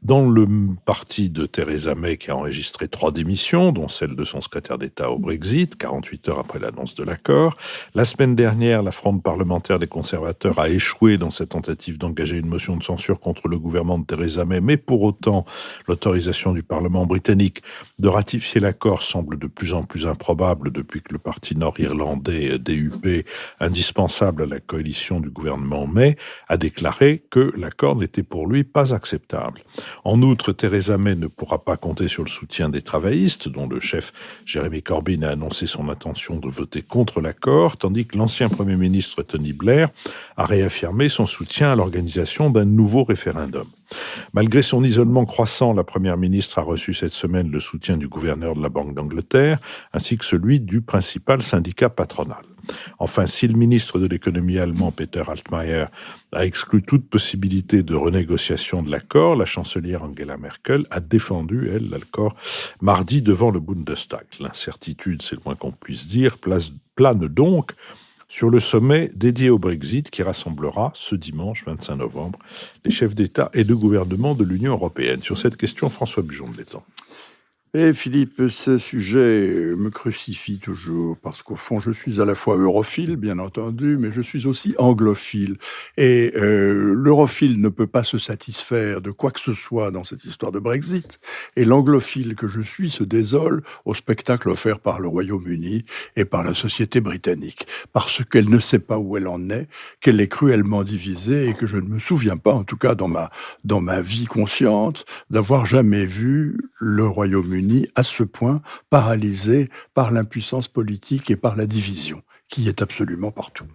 dans le parti de Theresa May, qui a enregistré 3 démissions, dont celle de son secrétaire d'État au Brexit, 48 heures après l'annonce de l'accord. La semaine dernière, la fronde parlementaire des conservateurs a échoué dans sa tentative d'engager une motion de censure contre le gouvernement de Theresa May, mais pour autant, l'autorisation du Parlement britannique de ratifier l'accord semble de plus en plus improbable depuis que le parti nord-irlandais DUP, indispensable à la coalition du gouvernement May, a déclaré que l'accord n'était pour lui pas acceptable. En outre, Theresa May ne pourra pas compter sur le soutien des travaillistes, dont le chef Jeremy Corbyn a annoncé son intention de voter contre l'accord, tandis que l'ancien Premier ministre Tony Blair a réaffirmé son soutien à l'organisation d'un nouveau référendum. Malgré son isolement croissant, la Première ministre a reçu cette semaine le soutien du gouverneur de la Banque d'Angleterre, ainsi que celui du principal syndicat patronal. Enfin, si le ministre de l'économie allemand, Peter Altmaier, a exclu toute possibilité de renégociation de l'accord, la chancelière Angela Merkel a défendu, elle, l'accord mardi devant le Bundestag. L'incertitude, c'est le moins qu'on puisse dire, plane donc sur le sommet dédié au Brexit qui rassemblera ce dimanche 25 novembre les chefs d'État et de gouvernement de l'Union européenne. Sur cette question, François Bujon-Letton. Et Philippe, ce sujet me crucifie toujours, parce qu'au fond, je suis à la fois europhile, bien entendu, mais je suis aussi anglophile. Et l'europhile ne peut pas se satisfaire de quoi que ce soit dans cette histoire de Brexit. Et l'anglophile que je suis se désole au spectacle offert par le Royaume-Uni et par la société britannique, parce qu'elle ne sait pas où elle en est, qu'elle est cruellement divisée et que je ne me souviens pas, en tout cas dans ma vie consciente, d'avoir jamais vu le Royaume-Uni à ce point paralysé par l'impuissance politique et par la division, qui est absolument partout.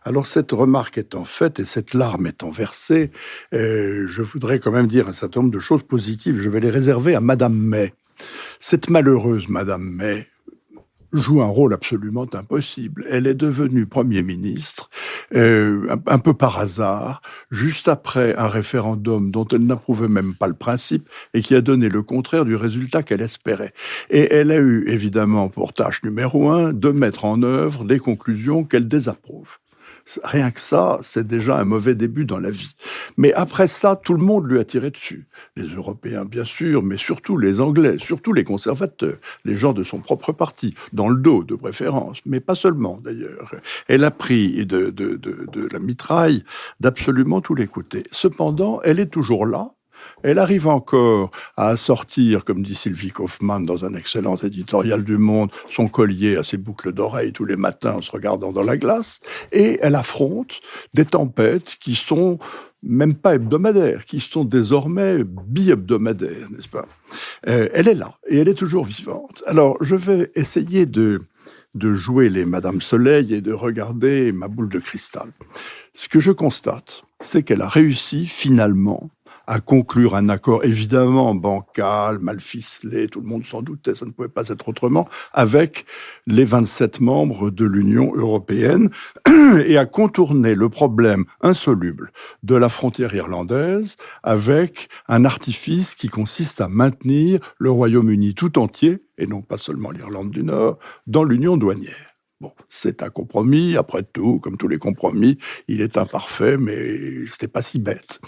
Alors cette remarque étant faite et cette larme étant versée, je voudrais quand même dire un certain nombre de choses positives. Je vais les réserver à Madame May. Cette malheureuse Madame May joue un rôle absolument impossible. Elle est devenue Premier ministre, un peu par hasard, juste après un référendum dont elle n'approuvait même pas le principe et qui a donné le contraire du résultat qu'elle espérait. Et elle a eu, évidemment, pour tâche numéro 1, de mettre en œuvre des conclusions qu'elle désapprouve. Rien que ça, c'est déjà un mauvais début dans la vie. Mais après ça, tout le monde lui a tiré dessus. Les Européens, bien sûr, mais surtout les Anglais, surtout les conservateurs, les gens de son propre parti, dans le dos de préférence, mais pas seulement d'ailleurs. Elle a pris de la mitraille d'absolument tous les côtés. Cependant, elle est toujours là. Elle arrive encore à sortir, comme dit Sylvie Kaufmann dans un excellent éditorial du Monde, son collier à ses boucles d'oreilles tous les matins en se regardant dans la glace, et elle affronte des tempêtes qui sont même pas hebdomadaires, qui sont désormais bi-hebdomadaires, n'est-ce pas ? Elle est là, et elle est toujours vivante. Alors, je vais essayer de de jouer les Madame Soleil et de regarder ma boule de cristal. Ce que je constate, c'est qu'elle a réussi finalement à conclure un accord évidemment bancal, mal ficelé, tout le monde s'en doutait, ça ne pouvait pas être autrement, avec les 27 membres de l'Union européenne et à contourner le problème insoluble de la frontière irlandaise avec un artifice qui consiste à maintenir le Royaume-Uni tout entier, et non pas seulement l'Irlande du Nord, dans l'union douanière. Bon, c'est un compromis, après tout, comme tous les compromis, il est imparfait, mais c'était pas si bête.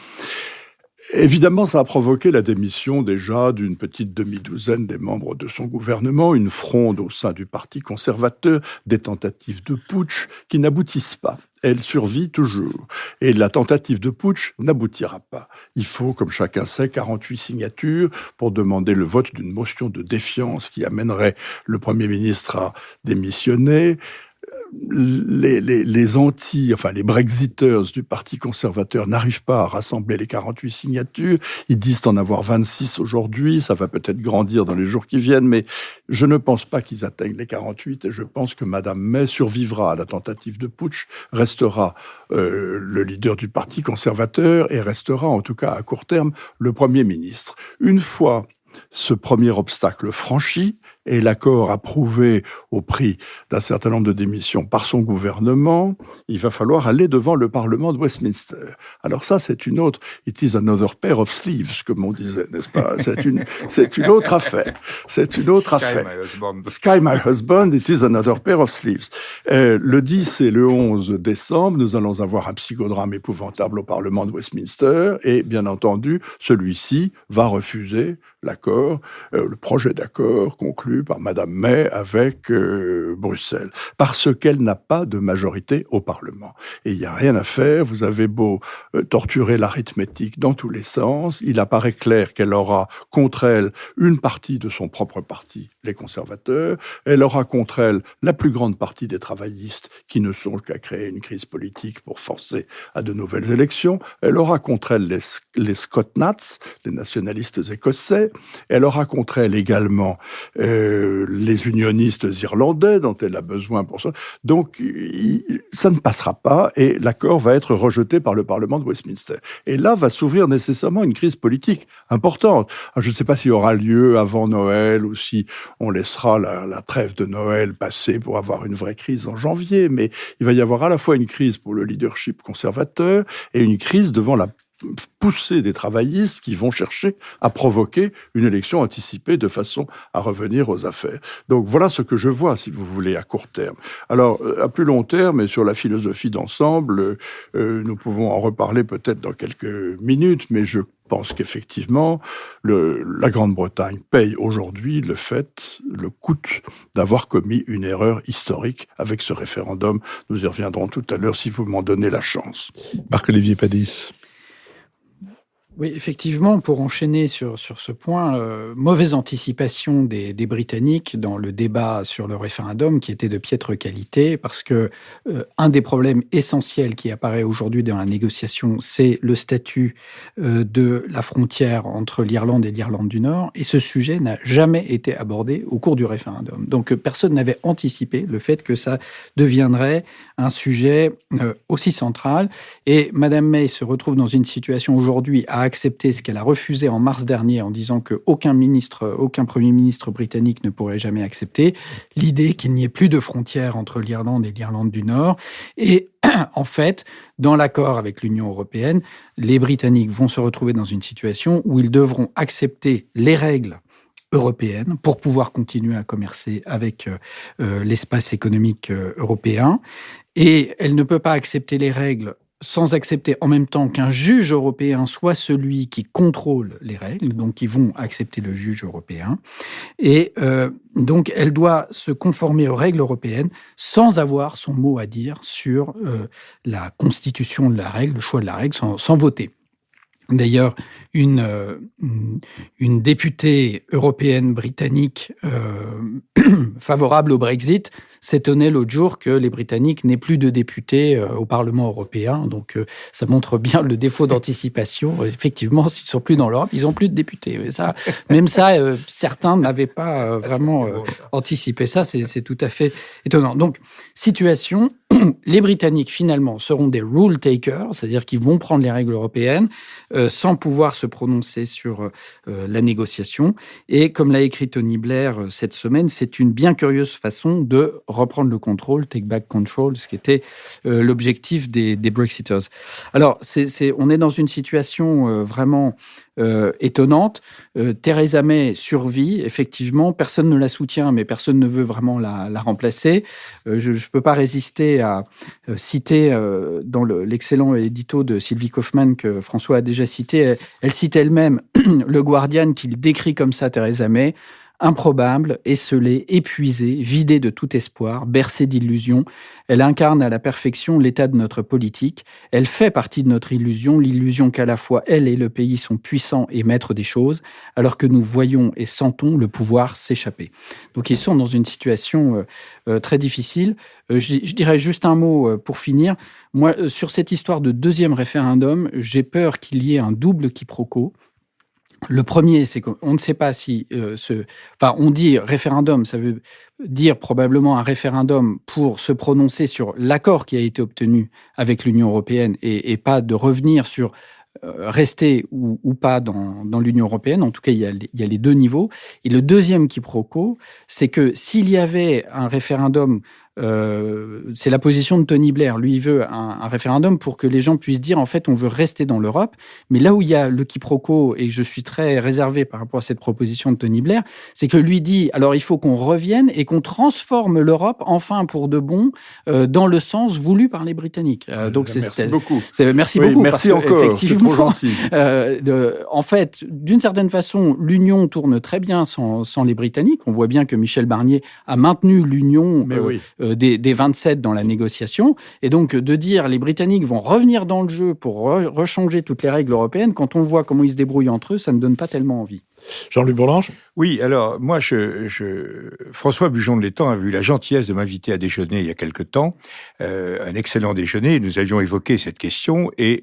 Évidemment, ça a provoqué la démission déjà d'une petite demi-douzaine des membres de son gouvernement, une fronde au sein du Parti conservateur, des tentatives de putsch qui n'aboutissent pas. Elle survit toujours. Et la tentative de putsch n'aboutira pas. Il faut, comme chacun sait, 48 signatures pour demander le vote d'une motion de défiance qui amènerait le Premier ministre à démissionner. Les Brexiteurs du Parti conservateur n'arrivent pas à rassembler les 48 signatures. Ils disent en avoir 26 aujourd'hui. Ça va peut-être grandir dans les jours qui viennent, mais je ne pense pas qu'ils atteignent les 48 et je pense que Madame May survivra à la tentative de putsch, restera le leader du Parti conservateur et restera en tout cas à court terme le Premier ministre. Une fois ce premier obstacle franchi et l'accord approuvé au prix d'un certain nombre de démissions par son gouvernement, il va falloir aller devant le Parlement de Westminster. Alors ça, c'est une autre, it is another pair of sleeves, comme on disait, n'est-ce pas? C'est une autre affaire. C'est une autre affaire. Sky my husband, it is another pair of sleeves. Le 10 et le 11 décembre, nous allons avoir un psychodrame épouvantable au Parlement de Westminster et, bien entendu, celui-ci va refuser l'accord, le projet d'accord conclu par Madame May avec Bruxelles, parce qu'elle n'a pas de majorité au Parlement. Et il n'y a rien à faire, vous avez beau torturer l'arithmétique dans tous les sens, il apparaît clair qu'elle aura contre elle une partie de son propre parti, les conservateurs, elle aura contre elle la plus grande partie des travaillistes qui ne songent qu'à créer une crise politique pour forcer à de nouvelles élections, elle aura contre elle les Scott Nats, les nationalistes écossais, elle aura contre elle également les unionistes irlandais dont elle a besoin pour ça. Donc, ça ne passera pas et l'accord va être rejeté par le Parlement de Westminster. Et là va s'ouvrir nécessairement une crise politique importante. Alors, je ne sais pas s'il aura lieu avant Noël ou si on laissera la trêve de Noël passer pour avoir une vraie crise en janvier, mais il va y avoir à la fois une crise pour le leadership conservateur et une crise devant la poussée des travaillistes qui vont chercher à provoquer une élection anticipée de façon à revenir aux affaires. Donc voilà ce que je vois, si vous voulez, à court terme. Alors, à plus long terme, et sur la philosophie d'ensemble, nous pouvons en reparler peut-être dans quelques minutes, mais je pense qu'effectivement, la Grande-Bretagne paye aujourd'hui le coût d'avoir commis une erreur historique avec ce référendum. Nous y reviendrons tout à l'heure si vous m'en donnez la chance. Marc-Olivier Padis. Oui, effectivement, pour enchaîner sur ce point, mauvaise anticipation des Britanniques dans le débat sur le référendum qui était de piètre qualité, parce que un des problèmes essentiels qui apparaît aujourd'hui dans la négociation, c'est le statut de la frontière entre l'Irlande et l'Irlande du Nord, et ce sujet n'a jamais été abordé au cours du référendum. Donc personne n'avait anticipé le fait que ça deviendrait un sujet aussi central, et Madame May se retrouve dans une situation aujourd'hui à accepter ce qu'elle a refusé en mars dernier en disant qu'aucun Premier ministre britannique ne pourrait jamais accepter, l'idée qu'il n'y ait plus de frontière entre l'Irlande et l'Irlande du Nord. Et en fait, dans l'accord avec l'Union européenne, les Britanniques vont se retrouver dans une situation où ils devront accepter les règles européennes pour pouvoir continuer à commercer avec l'espace économique européen. Et elle ne peut pas accepter les règles sans accepter en même temps qu'un juge européen soit celui qui contrôle les règles, donc ils vont accepter le juge européen, et donc elle doit se conformer aux règles européennes sans avoir son mot à dire sur la constitution de la règle, le choix de la règle, sans voter. D'ailleurs, une députée européenne britannique favorable au Brexit s'étonnait l'autre jour que les Britanniques n'aient plus de députés au Parlement européen. Donc, ça montre bien le défaut d'anticipation. Effectivement, s'ils ne sont plus dans l'Europe, ils n'ont plus de députés. Mais ça, même ça, certains n'avaient pas vraiment anticipé ça. C'est tout à fait étonnant. Donc, situation, les Britanniques, finalement, seront des rule takers, c'est-à-dire qu'ils vont prendre les règles européennes sans pouvoir se prononcer sur la négociation. Et comme l'a écrit Tony Blair cette semaine, c'est une bien curieuse façon de reprendre le contrôle, take back control, ce qui était l'objectif des Brexiters. Alors, on est dans une situation vraiment étonnante. Theresa May survit, effectivement. Personne ne la soutient, mais personne ne veut vraiment la remplacer. Je ne peux pas résister à citer dans l'excellent édito de Sylvie Kaufmann que François a déjà cité. Elle cite elle-même le Guardian qu'il décrit comme ça, Theresa May. Improbable, esseulée, épuisée, vidée de tout espoir, bercée d'illusions. Elle incarne à la perfection l'état de notre politique. Elle fait partie de notre illusion, l'illusion qu'à la fois elle et le pays sont puissants et maîtres des choses, alors que nous voyons et sentons le pouvoir s'échapper. Donc ils sont dans une situation très difficile. Je dirais juste un mot pour finir. Moi, sur cette histoire de deuxième référendum, j'ai peur qu'il y ait un double quiproquo. Le premier, c'est qu'on ne sait pas si on dit référendum, ça veut dire probablement un référendum pour se prononcer sur l'accord qui a été obtenu avec l'Union européenne et pas de revenir sur rester ou pas dans l'Union européenne. En tout cas, il y a les deux niveaux. Et le deuxième quiproquo, c'est que s'il y avait un référendum, c'est la position de Tony Blair. Lui, il veut un référendum pour que les gens puissent dire, en fait, on veut rester dans l'Europe. Mais là où il y a le quiproquo, et je suis très réservé par rapport à cette proposition de Tony Blair, c'est que lui dit, alors il faut qu'on revienne et qu'on transforme l'Europe, enfin pour de bon, dans le sens voulu par les Britanniques. Donc merci beaucoup. Merci beaucoup. Merci parce encore, effectivement, c'est trop gentil. En fait, d'une certaine façon, l'Union tourne très bien sans les Britanniques. On voit bien que Michel Barnier a maintenu l'Union des 27 dans la négociation. Et donc, de dire les Britanniques vont revenir dans le jeu pour rechanger toutes les règles européennes, quand on voit comment ils se débrouillent entre eux, ça ne donne pas tellement envie. Jean-Luc Bourlange ? Oui, alors, moi, François Bujon de l'Étang a eu la gentillesse de m'inviter à déjeuner il y a quelque temps, un excellent déjeuner. Nous avions évoqué cette question et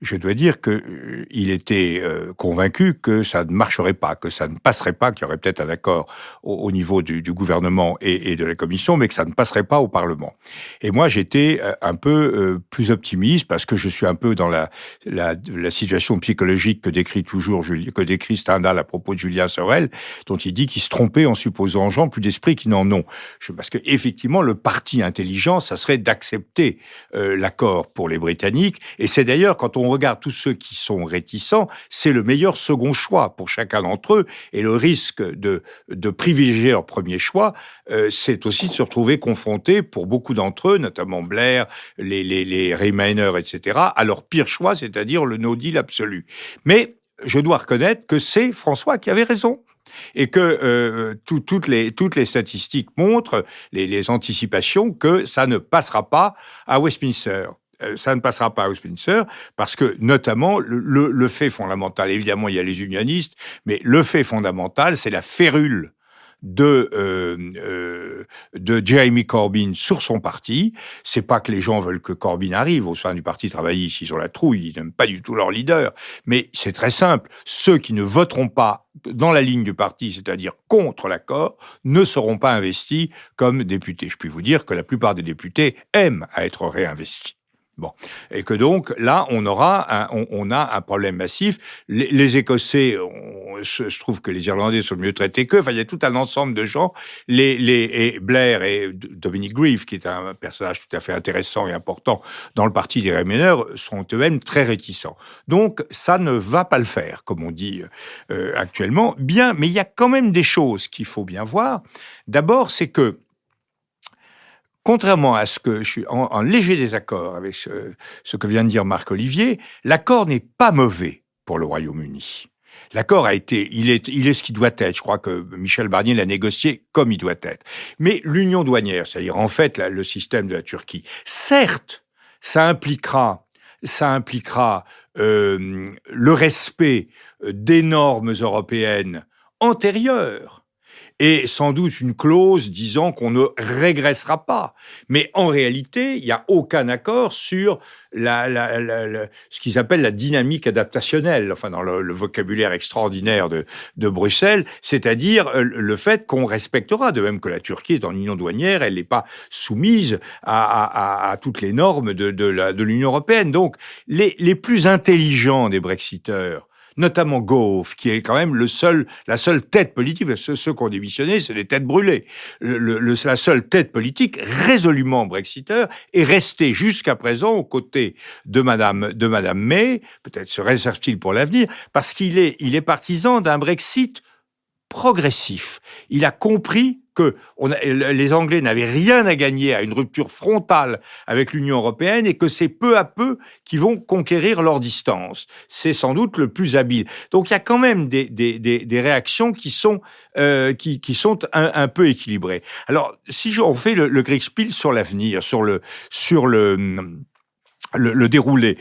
je dois dire que il était convaincu que ça ne marcherait pas, que ça ne passerait pas, qu'il y aurait peut-être un accord au niveau du gouvernement et de la Commission, mais que ça ne passerait pas au Parlement. Et moi, j'étais un peu plus optimiste parce que je suis un peu dans la situation psychologique que décrit Stendhal à propos de Julien Sorel, dont il dit qu'il se trompait en supposant aux gens plus d'esprit qu'ils n'en ont. Parce que effectivement, le parti intelligent, ça serait d'accepter l'accord pour les Britanniques. Et c'est d'ailleurs, quand on regarde tous ceux qui sont réticents, c'est le meilleur second choix pour chacun d'entre eux. Et le risque de privilégier leur premier choix, c'est aussi de se retrouver confrontés, pour beaucoup d'entre eux, notamment Blair, les Remainers, etc., à leur pire choix, c'est-à-dire le no deal absolu. Mais je dois reconnaître que c'est François qui avait raison. Et que toutes les statistiques montrent, les anticipations, que ça ne passera pas à Westminster. Ça ne passera pas à Westminster parce que, notamment, le fait fondamental, évidemment, il y a les unionistes, mais le fait fondamental, c'est la férule de Jeremy Corbyn sur son parti. C'est pas que les gens veulent que Corbyn arrive au sein du Parti travailliste, ils ont la trouille, ils n'aiment pas du tout leur leader. Mais c'est très simple. Ceux qui ne voteront pas dans la ligne du parti, c'est-à-dire contre l'accord, ne seront pas investis comme députés. Je puis vous dire que la plupart des députés aiment à être réinvestis. Bon, et que donc là, on a un problème massif. Les Écossais, je trouve que les Irlandais sont mieux traités qu'eux. Enfin, il y a tout un ensemble de gens. Et Blair et Dominic Grieve, qui est un personnage tout à fait intéressant et important dans le parti des Remainers, sont eux-mêmes très réticents. Donc, ça ne va pas le faire, comme on dit actuellement. Bien, mais il y a quand même des choses qu'il faut bien voir. D'abord, c'est que contrairement à ce que je suis en léger désaccord avec ce que vient de dire Marc-Olivier, l'accord n'est pas mauvais pour le Royaume-Uni. L'accord il est ce qui doit être. Je crois que Michel Barnier l'a négocié comme il doit être. Mais l'union douanière, c'est-à-dire en fait le système de la Turquie, certes, ça impliquera le respect des normes européennes antérieures, et sans doute une clause disant qu'on ne régressera pas. Mais en réalité, il n'y a aucun accord sur ce qu'ils appellent la dynamique adaptationnelle, enfin dans le vocabulaire extraordinaire de Bruxelles, c'est-à-dire le fait qu'on respectera, de même que la Turquie est en union douanière, elle n'est pas soumise à toutes les normes de l'Union européenne. Donc, les plus intelligents des Brexiteurs, notamment Gove, qui est quand même la seule tête politique, ceux qui ont démissionné, c'est des têtes brûlées. La seule tête politique résolument brexiteur est restée jusqu'à présent aux côtés de Madame May, peut-être se réserve-t-il pour l'avenir, parce qu'il est partisan d'un Brexit progressif. Il a compris que les Anglais n'avaient rien à gagner à une rupture frontale avec l'Union européenne et que c'est peu à peu qu'ils vont conquérir leur distance. C'est sans doute le plus habile. Donc il y a quand même des réactions qui sont un peu équilibrées. Alors si on fait le Kriegspiel sur l'avenir, sur le déroulé,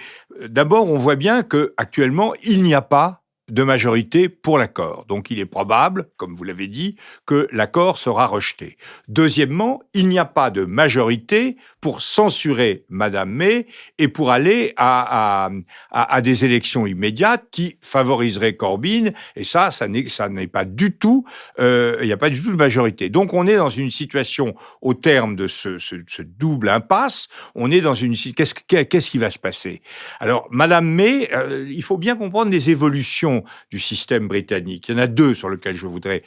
d'abord on voit bien que actuellement il n'y a pas de majorité pour l'accord. Donc il est probable, comme vous l'avez dit, que l'accord sera rejeté. Deuxièmement, il n'y a pas de majorité pour censurer Madame May et pour aller à des élections immédiates qui favoriseraient Corbyn, et ça n'est pas du tout, il n'y a pas du tout de majorité. Donc on est dans une situation, au terme de ce double impasse, on est dans une... Qu'est-ce qui va se passer? Alors, Madame May, il faut bien comprendre les évolutions du système britannique. Il y en a deux sur lesquels je voudrais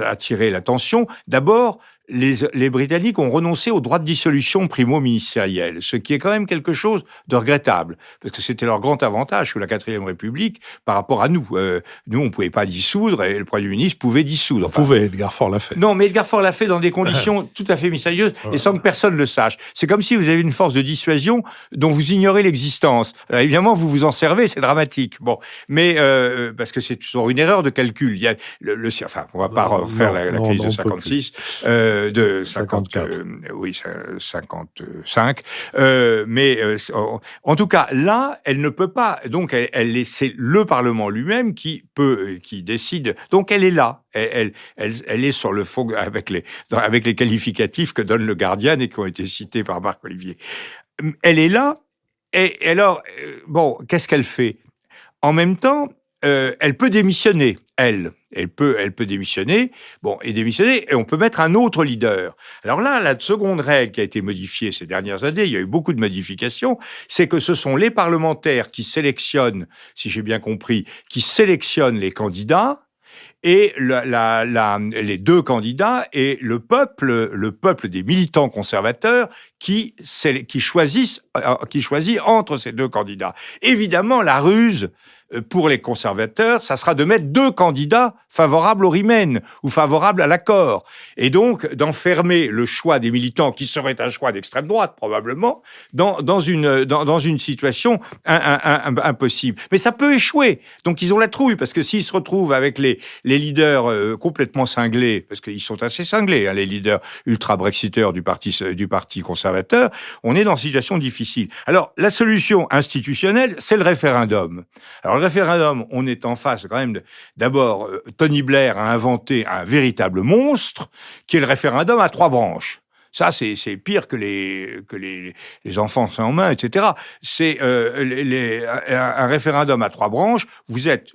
attirer l'attention. D'abord, les Britanniques ont renoncé au droit de dissolution primo-ministériel, ce qui est quand même quelque chose de regrettable, parce que c'était leur grand avantage sous la 4e République par rapport à nous. Nous, on ne pouvait pas dissoudre, et le Premier ministre pouvait dissoudre. On pouvait, Edgar Faure l'a fait. Non, mais Edgar Faure l'a fait dans des conditions tout à fait mystérieuses, et sans que personne le sache. C'est comme si vous avez une force de dissuasion dont vous ignorez l'existence. Alors, évidemment, vous vous en servez, c'est dramatique. Bon, mais parce que c'est toujours une erreur de calcul. Il y a enfin, on va pas refaire la crise de 56. De 54. Oui, 55. En tout cas, là, elle ne peut pas. Donc, c'est le Parlement lui-même qui décide. Donc, elle est là. Elle est sur le fond avec les qualificatifs que donne le Guardian et qui ont été cités par Marc Olivier. Elle est là. Et alors, bon, qu'est-ce qu'elle fait? En même temps, elle peut démissionner, elle peut démissionner, et on peut mettre un autre leader. Alors là, la seconde règle qui a été modifiée ces dernières années, il y a eu beaucoup de modifications, c'est que ce sont les parlementaires qui sélectionnent, si j'ai bien compris, qui sélectionnent les candidats, et les deux candidats et le peuple des militants conservateurs qui choisit entre ces deux candidats. Évidemment, la ruse pour les conservateurs, ça sera de mettre deux candidats favorables au Remain ou favorables à l'accord, et donc d'enfermer le choix des militants, qui serait un choix d'extrême droite probablement, dans une situation impossible. Mais ça peut échouer. Donc ils ont la trouille, parce que s'ils se retrouvent avec les leaders complètement cinglés, parce qu'ils sont assez cinglés, hein, les leaders ultra-brexiteurs du parti conservateur, on est dans une situation difficile. Alors la solution institutionnelle, c'est le référendum. Alors le référendum, on est en face quand même d'abord, Tony Blair a inventé un véritable monstre, qui est le référendum à 3 branches. Ça, c'est pire que les enfants sans main, etc. C'est un référendum à 3 branches. Vous êtes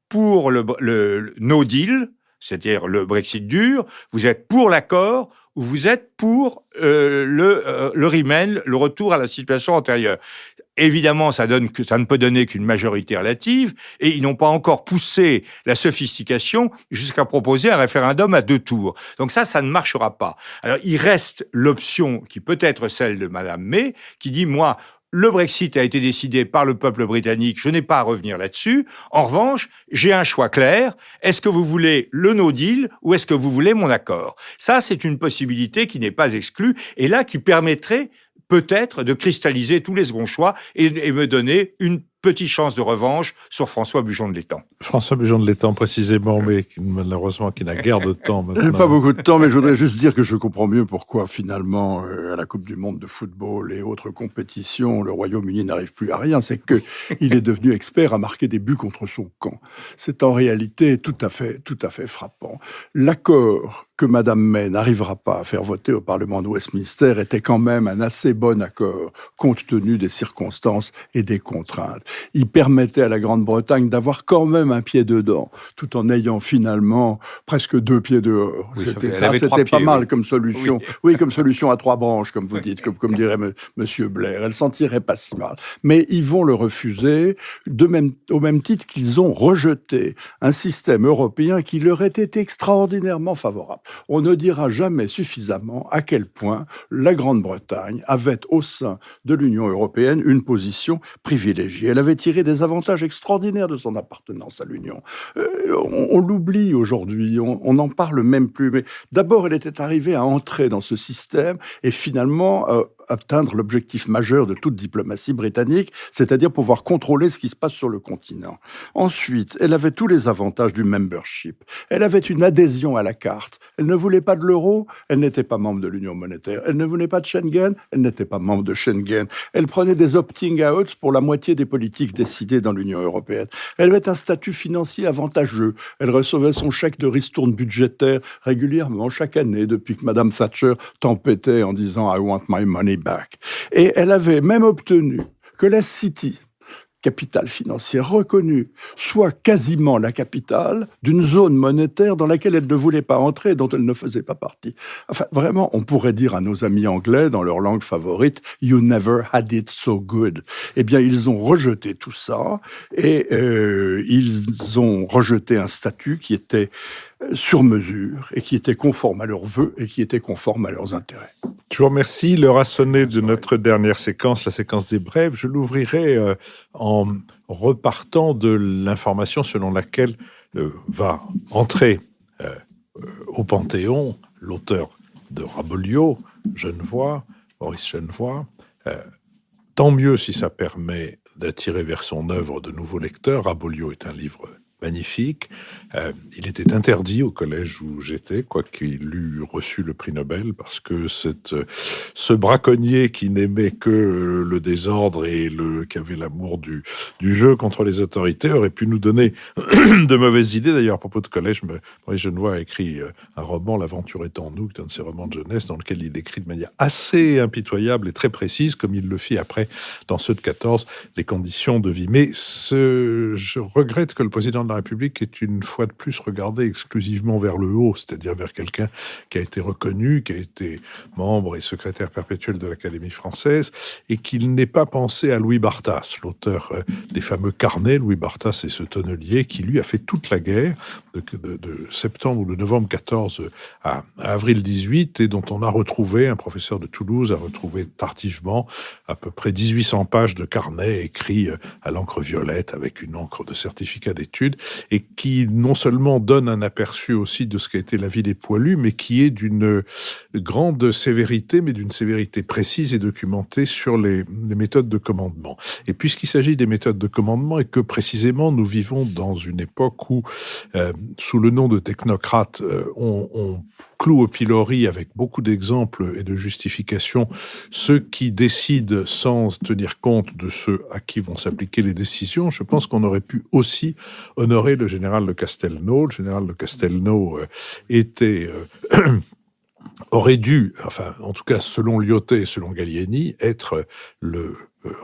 pour le no deal, c'est-à-dire le Brexit dur, vous êtes pour l'accord, ou vous êtes pour le Remain, le retour à la situation antérieure. Évidemment, ça ne peut donner qu'une majorité relative, et ils n'ont pas encore poussé la sophistication jusqu'à proposer un référendum à 2 tours. Donc ça ne marchera pas. Alors, il reste l'option qui peut être celle de Madame May, qui dit, moi, le Brexit a été décidé par le peuple britannique, je n'ai pas à revenir là-dessus. En revanche, j'ai un choix clair. Est-ce que vous voulez le no deal ou est-ce que vous voulez mon accord? Ça, c'est une possibilité qui n'est pas exclue, et là, qui permettrait peut-être de cristalliser tous les seconds choix et me donner une petite chance de revanche sur François Bujon de l'Étang. François Bujon de l'Étang, précisément, mais malheureusement qui n'a guère de temps maintenant. J'ai pas beaucoup de temps, mais je voudrais juste dire que je comprends mieux pourquoi, finalement, à la Coupe du Monde de football et autres compétitions, le Royaume-Uni n'arrive plus à rien. C'est que il est devenu expert à marquer des buts contre son camp. C'est en réalité tout à fait frappant. L'accord que Madame May n'arrivera pas à faire voter au Parlement de Westminster était quand même un assez bon accord, compte tenu des circonstances et des contraintes. Il permettait à la Grande-Bretagne d'avoir quand même un pied dedans, tout en ayant finalement presque 2 pieds dehors. Oui, c'était pas mal, oui, comme solution. Oui, comme solution à 3 branches, comme vous dites, comme dirait Monsieur Blair. Elle s'en tirait pas si mal. Mais ils vont le refuser, au même titre qu'ils ont rejeté un système européen qui leur était extraordinairement favorable. On ne dira jamais suffisamment à quel point la Grande-Bretagne avait au sein de l'Union européenne une position privilégiée. Elle avait tiré des avantages extraordinaires de son appartenance à l'Union. On l'oublie aujourd'hui, on n'en parle même plus. Mais d'abord, elle était arrivée à entrer dans ce système et finalement atteindre l'objectif majeur de toute diplomatie britannique, c'est-à-dire pouvoir contrôler ce qui se passe sur le continent. Ensuite, elle avait tous les avantages du membership. Elle avait une adhésion à la carte. Elle ne voulait pas de l'euro, elle n'était pas membre de l'Union monétaire. Elle ne voulait pas de Schengen, elle n'était pas membre de Schengen. Elle prenait des opting-out pour la moitié des politiques décidées dans l'Union européenne. Elle avait un statut financier avantageux. Elle recevait son chèque de ristourne budgétaire régulièrement, chaque année, depuis que Madame Thatcher tempêtait en disant « I want my money back ». Et elle avait même obtenu que la City, capitale financière reconnue, soit quasiment la capitale d'une zone monétaire dans laquelle elle ne voulait pas entrer et dont elle ne faisait pas partie. Enfin, vraiment, on pourrait dire à nos amis anglais, dans leur langue favorite, « You never had it so good ». Eh bien, ils ont rejeté tout ça et ils ont rejeté un statut qui était sur mesure et qui était conforme à leurs vœux et qui était conforme à leurs intérêts. Je vous remercie. L'heure a sonné de notre dernière séquence, la séquence des brèves. Je l'ouvrirai en repartant de l'information selon laquelle va entrer au Panthéon l'auteur de Rabelais, Genevoix, Maurice Genevoix. Tant mieux si ça permet d'attirer vers son œuvre de nouveaux lecteurs. Rabelais est un livre magnifique. Il était interdit au collège où j'étais, quoiqu'il eût reçu le prix Nobel, parce que ce braconnier qui n'aimait que le désordre et qui avait l'amour du jeu contre les autorités aurait pu nous donner de mauvaises idées. D'ailleurs, à propos de collège, Maurice Genevoix a écrit un roman, L'aventure est en nous, qui est un de ses romans de jeunesse, dans lequel il décrit de manière assez impitoyable et très précise, comme il le fit après dans ceux de 14, les conditions de vie. Mais je regrette que le président de la République ait une fois de plus regardé exclusivement vers le haut, c'est-à-dire vers quelqu'un qui a été reconnu, qui a été membre et secrétaire perpétuel de l'Académie française, et qu'il n'ait pas pensé à Louis Barthas, l'auteur des fameux carnets. Louis Barthas est ce tonnelier qui, lui, a fait toute la guerre de septembre ou de novembre 14 à avril 18, et dont on a retrouvé, un professeur de Toulouse a retrouvé tardivement à peu près 1800 pages de carnets écrits à l'encre violette avec une encre de certificat d'études, et qui non seulement donne un aperçu aussi de ce qu'a été la vie des poilus, mais qui est d'une grande sévérité, mais d'une sévérité précise et documentée sur les méthodes de commandement. Et puisqu'il s'agit des méthodes de commandement, et que précisément nous vivons dans une époque où, sous le nom de technocrate, on cloue au pilori avec beaucoup d'exemples et de justifications ceux qui décident sans tenir compte de ceux à qui vont s'appliquer les décisions, je pense qu'on aurait pu aussi honorer le général de Castelnau. Le général de Castelnau aurait dû, enfin, en tout cas, selon Lyautey et selon Gallieni, être le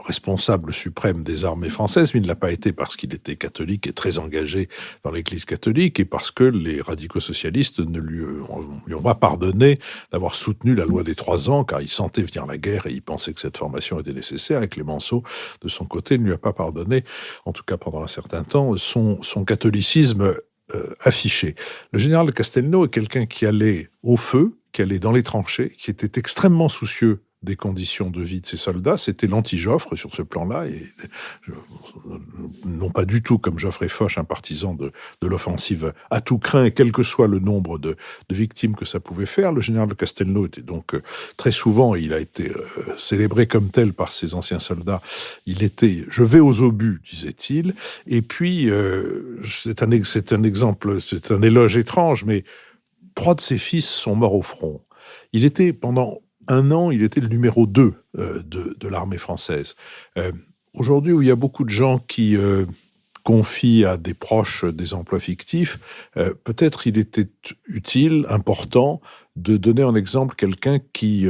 responsable suprême des armées françaises, mais il ne l'a pas été parce qu'il était catholique et très engagé dans l'Église catholique, et parce que les radicaux socialistes ne lui ont pas pardonné d'avoir soutenu la loi des 3 ans, car il sentait venir la guerre et il pensait que cette formation était nécessaire. Et Clémenceau, de son côté, ne lui a pas pardonné, en tout cas pendant un certain temps, son catholicisme affiché. Le général de Castelnau est quelqu'un qui allait au feu, qui allait dans les tranchées, qui était extrêmement soucieux des conditions de vie de ces soldats. C'était l'anti-Joffre sur ce plan-là, et non pas du tout comme Geoffrey Foch, un partisan de l'offensive à tout crin, et quel que soit le nombre de victimes que ça pouvait faire. Le général de Castelnau était donc très souvent, il a été célébré comme tel par ses anciens soldats, il était « je vais aux obus », disait-il. Et puis, c'est un exemple, c'est un éloge étrange, mais 3 de ses fils sont morts au front. Il était, pendant 1 an, il était le numéro 2 de l'armée française. Aujourd'hui, où il y a beaucoup de gens qui confient à des proches des emplois fictifs, peut-être il était utile, important, de donner en exemple quelqu'un qui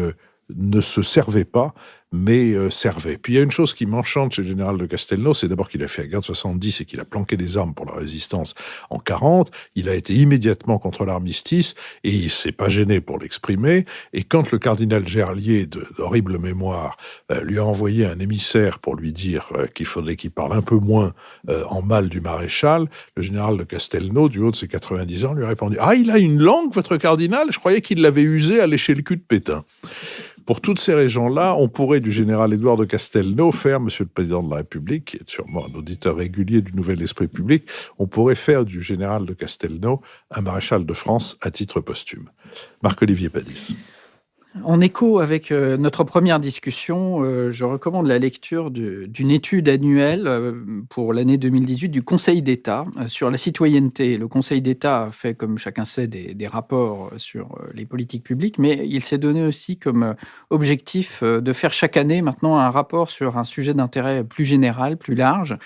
ne se servait pas, mais servait. Puis il y a une chose qui m'enchante chez le général de Castelnau, c'est d'abord qu'il a fait la guerre de 70 et qu'il a planqué des armes pour la résistance en 40. Il a été immédiatement contre l'armistice et il s'est pas gêné pour l'exprimer. Et quand le cardinal Gerlier, d'horrible mémoire, lui a envoyé un émissaire pour lui dire qu'il faudrait qu'il parle un peu moins en mal du maréchal, le général de Castelnau, du haut de ses 90 ans, lui a répondu « Ah, il a une langue, votre cardinal ? Je croyais qu'il l'avait usée à lécher le cul de Pétain. » Pour toutes ces raisons-là, on pourrait du général Édouard de Castelnau faire, Monsieur le Président de la République, qui est sûrement un auditeur régulier du Nouvel Esprit Public, on pourrait faire du général de Castelnau un maréchal de France à titre posthume. Marc-Olivier Padis. En écho avec notre première discussion, je recommande la lecture d'une étude annuelle pour l'année 2018 du Conseil d'État sur la citoyenneté. Le Conseil d'État a fait, comme chacun sait, des rapports sur les politiques publiques, mais il s'est donné aussi comme objectif de faire chaque année maintenant un rapport sur un sujet d'intérêt plus général, plus large.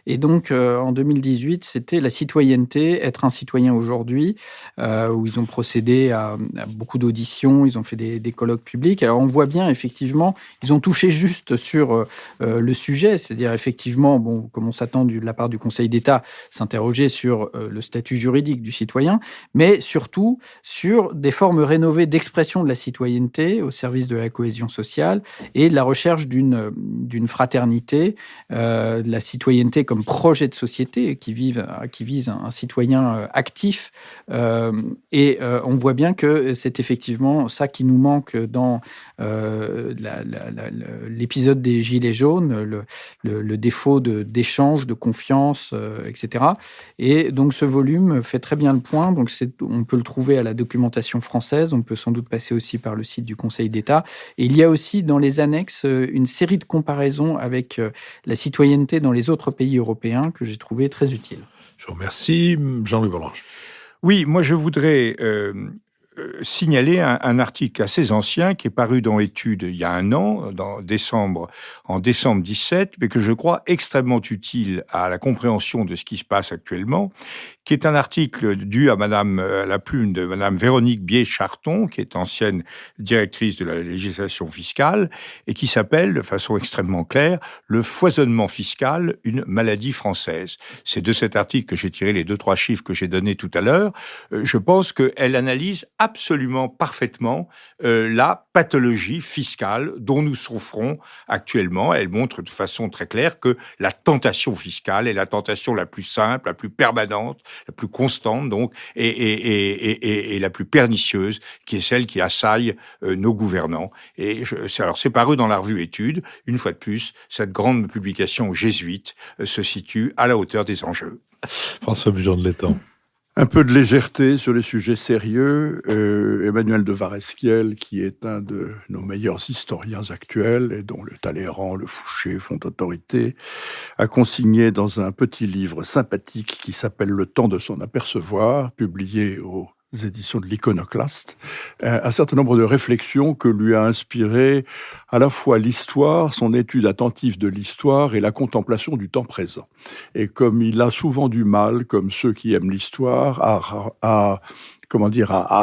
Et donc, en 2018, c'était la citoyenneté, être un citoyen aujourd'hui, où ils ont procédé à beaucoup d'auditions, ils ont fait des colloques publics. Alors, on voit bien, effectivement, ils ont touché juste sur le sujet, c'est-à-dire, effectivement, bon, comme on s'attend de la part du Conseil d'État, s'interroger sur le statut juridique du citoyen, mais surtout sur des formes rénovées d'expression de la citoyenneté au service de la cohésion sociale et de la recherche d'une fraternité, de la citoyenneté comme projet de société qui vise un citoyen actif. Et on voit bien que c'est effectivement ça qui nous manque dans l'épisode des Gilets jaunes, le défaut d'échange, de confiance, etc. Et donc ce volume fait très bien le point. Donc on peut le trouver à la documentation française, on peut sans doute passer aussi par le site du Conseil d'État. Et il y a aussi dans les annexes une série de comparaisons avec la citoyenneté dans les autres pays européens que j'ai trouvé très utile. Je vous remercie. Jean-Louis Bourlanges. Oui, moi je voudrais signaler un article assez ancien qui est paru dans Études il y a 1 an, en décembre 17, mais que je crois extrêmement utile à la compréhension de ce qui se passe actuellement, qui est un article dû à la plume de Madame Véronique Bier-Charton, qui est ancienne directrice de la législation fiscale, et qui s'appelle, de façon extrêmement claire, « Le foisonnement fiscal, une maladie française ». C'est de cet article que j'ai tiré les 2-3 chiffres que j'ai donnés tout à l'heure. Je pense qu'elle analyse absolument parfaitement la pathologie fiscale dont nous souffrons actuellement. Elle montre de façon très claire que la tentation fiscale est la tentation la plus simple, la plus permanente, la plus constante donc, et la plus pernicieuse, qui est celle qui assaille nos gouvernants. Et c'est paru dans la revue Études. Une fois de plus, cette grande publication jésuite se situe à la hauteur des enjeux. François Bujon de l'Étang. Un peu de légèreté sur les sujets sérieux. Emmanuel de Varesquiel, qui est un de nos meilleurs historiens actuels et dont le Talleyrand, le Fouché font autorité, a consigné dans un petit livre sympathique qui s'appelle « Le temps de s'en apercevoir », publié aux éditions de l'Iconoclaste, un certain nombre de réflexions que lui a inspiré à la fois l'histoire, son étude attentive de l'histoire et la contemplation du temps présent. Et comme il a souvent du mal, comme ceux qui aiment l'histoire, à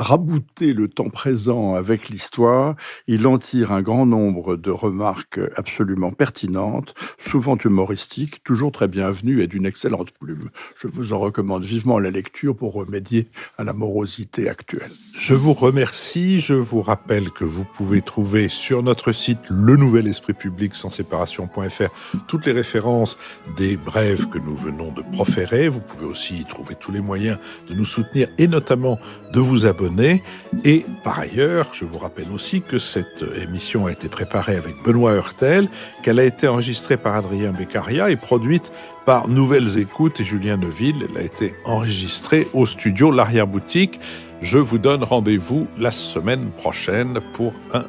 rabouter le temps présent avec l'histoire, il en tire un grand nombre de remarques absolument pertinentes, souvent humoristiques, toujours très bienvenues et d'une excellente plume. Je vous en recommande vivement la lecture pour remédier à la morosité actuelle. Je vous remercie. Je vous rappelle que vous pouvez trouver sur notre site le Nouvel Esprit Public sans séparation.fr toutes les références des brèves que nous venons de proférer. Vous pouvez aussi y trouver tous les moyens de nous soutenir et notamment de vous abonner. Et par ailleurs, je vous rappelle aussi que cette émission a été préparée avec Benoît Hurtel, qu'elle a été enregistrée par Adrien Beccaria et produite par Nouvelles Écoutes et Julien Neuville. Elle a été enregistrée au studio L'Arrière-Boutique. Je vous donne rendez-vous la semaine prochaine pour un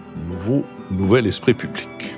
nouvel Esprit Public.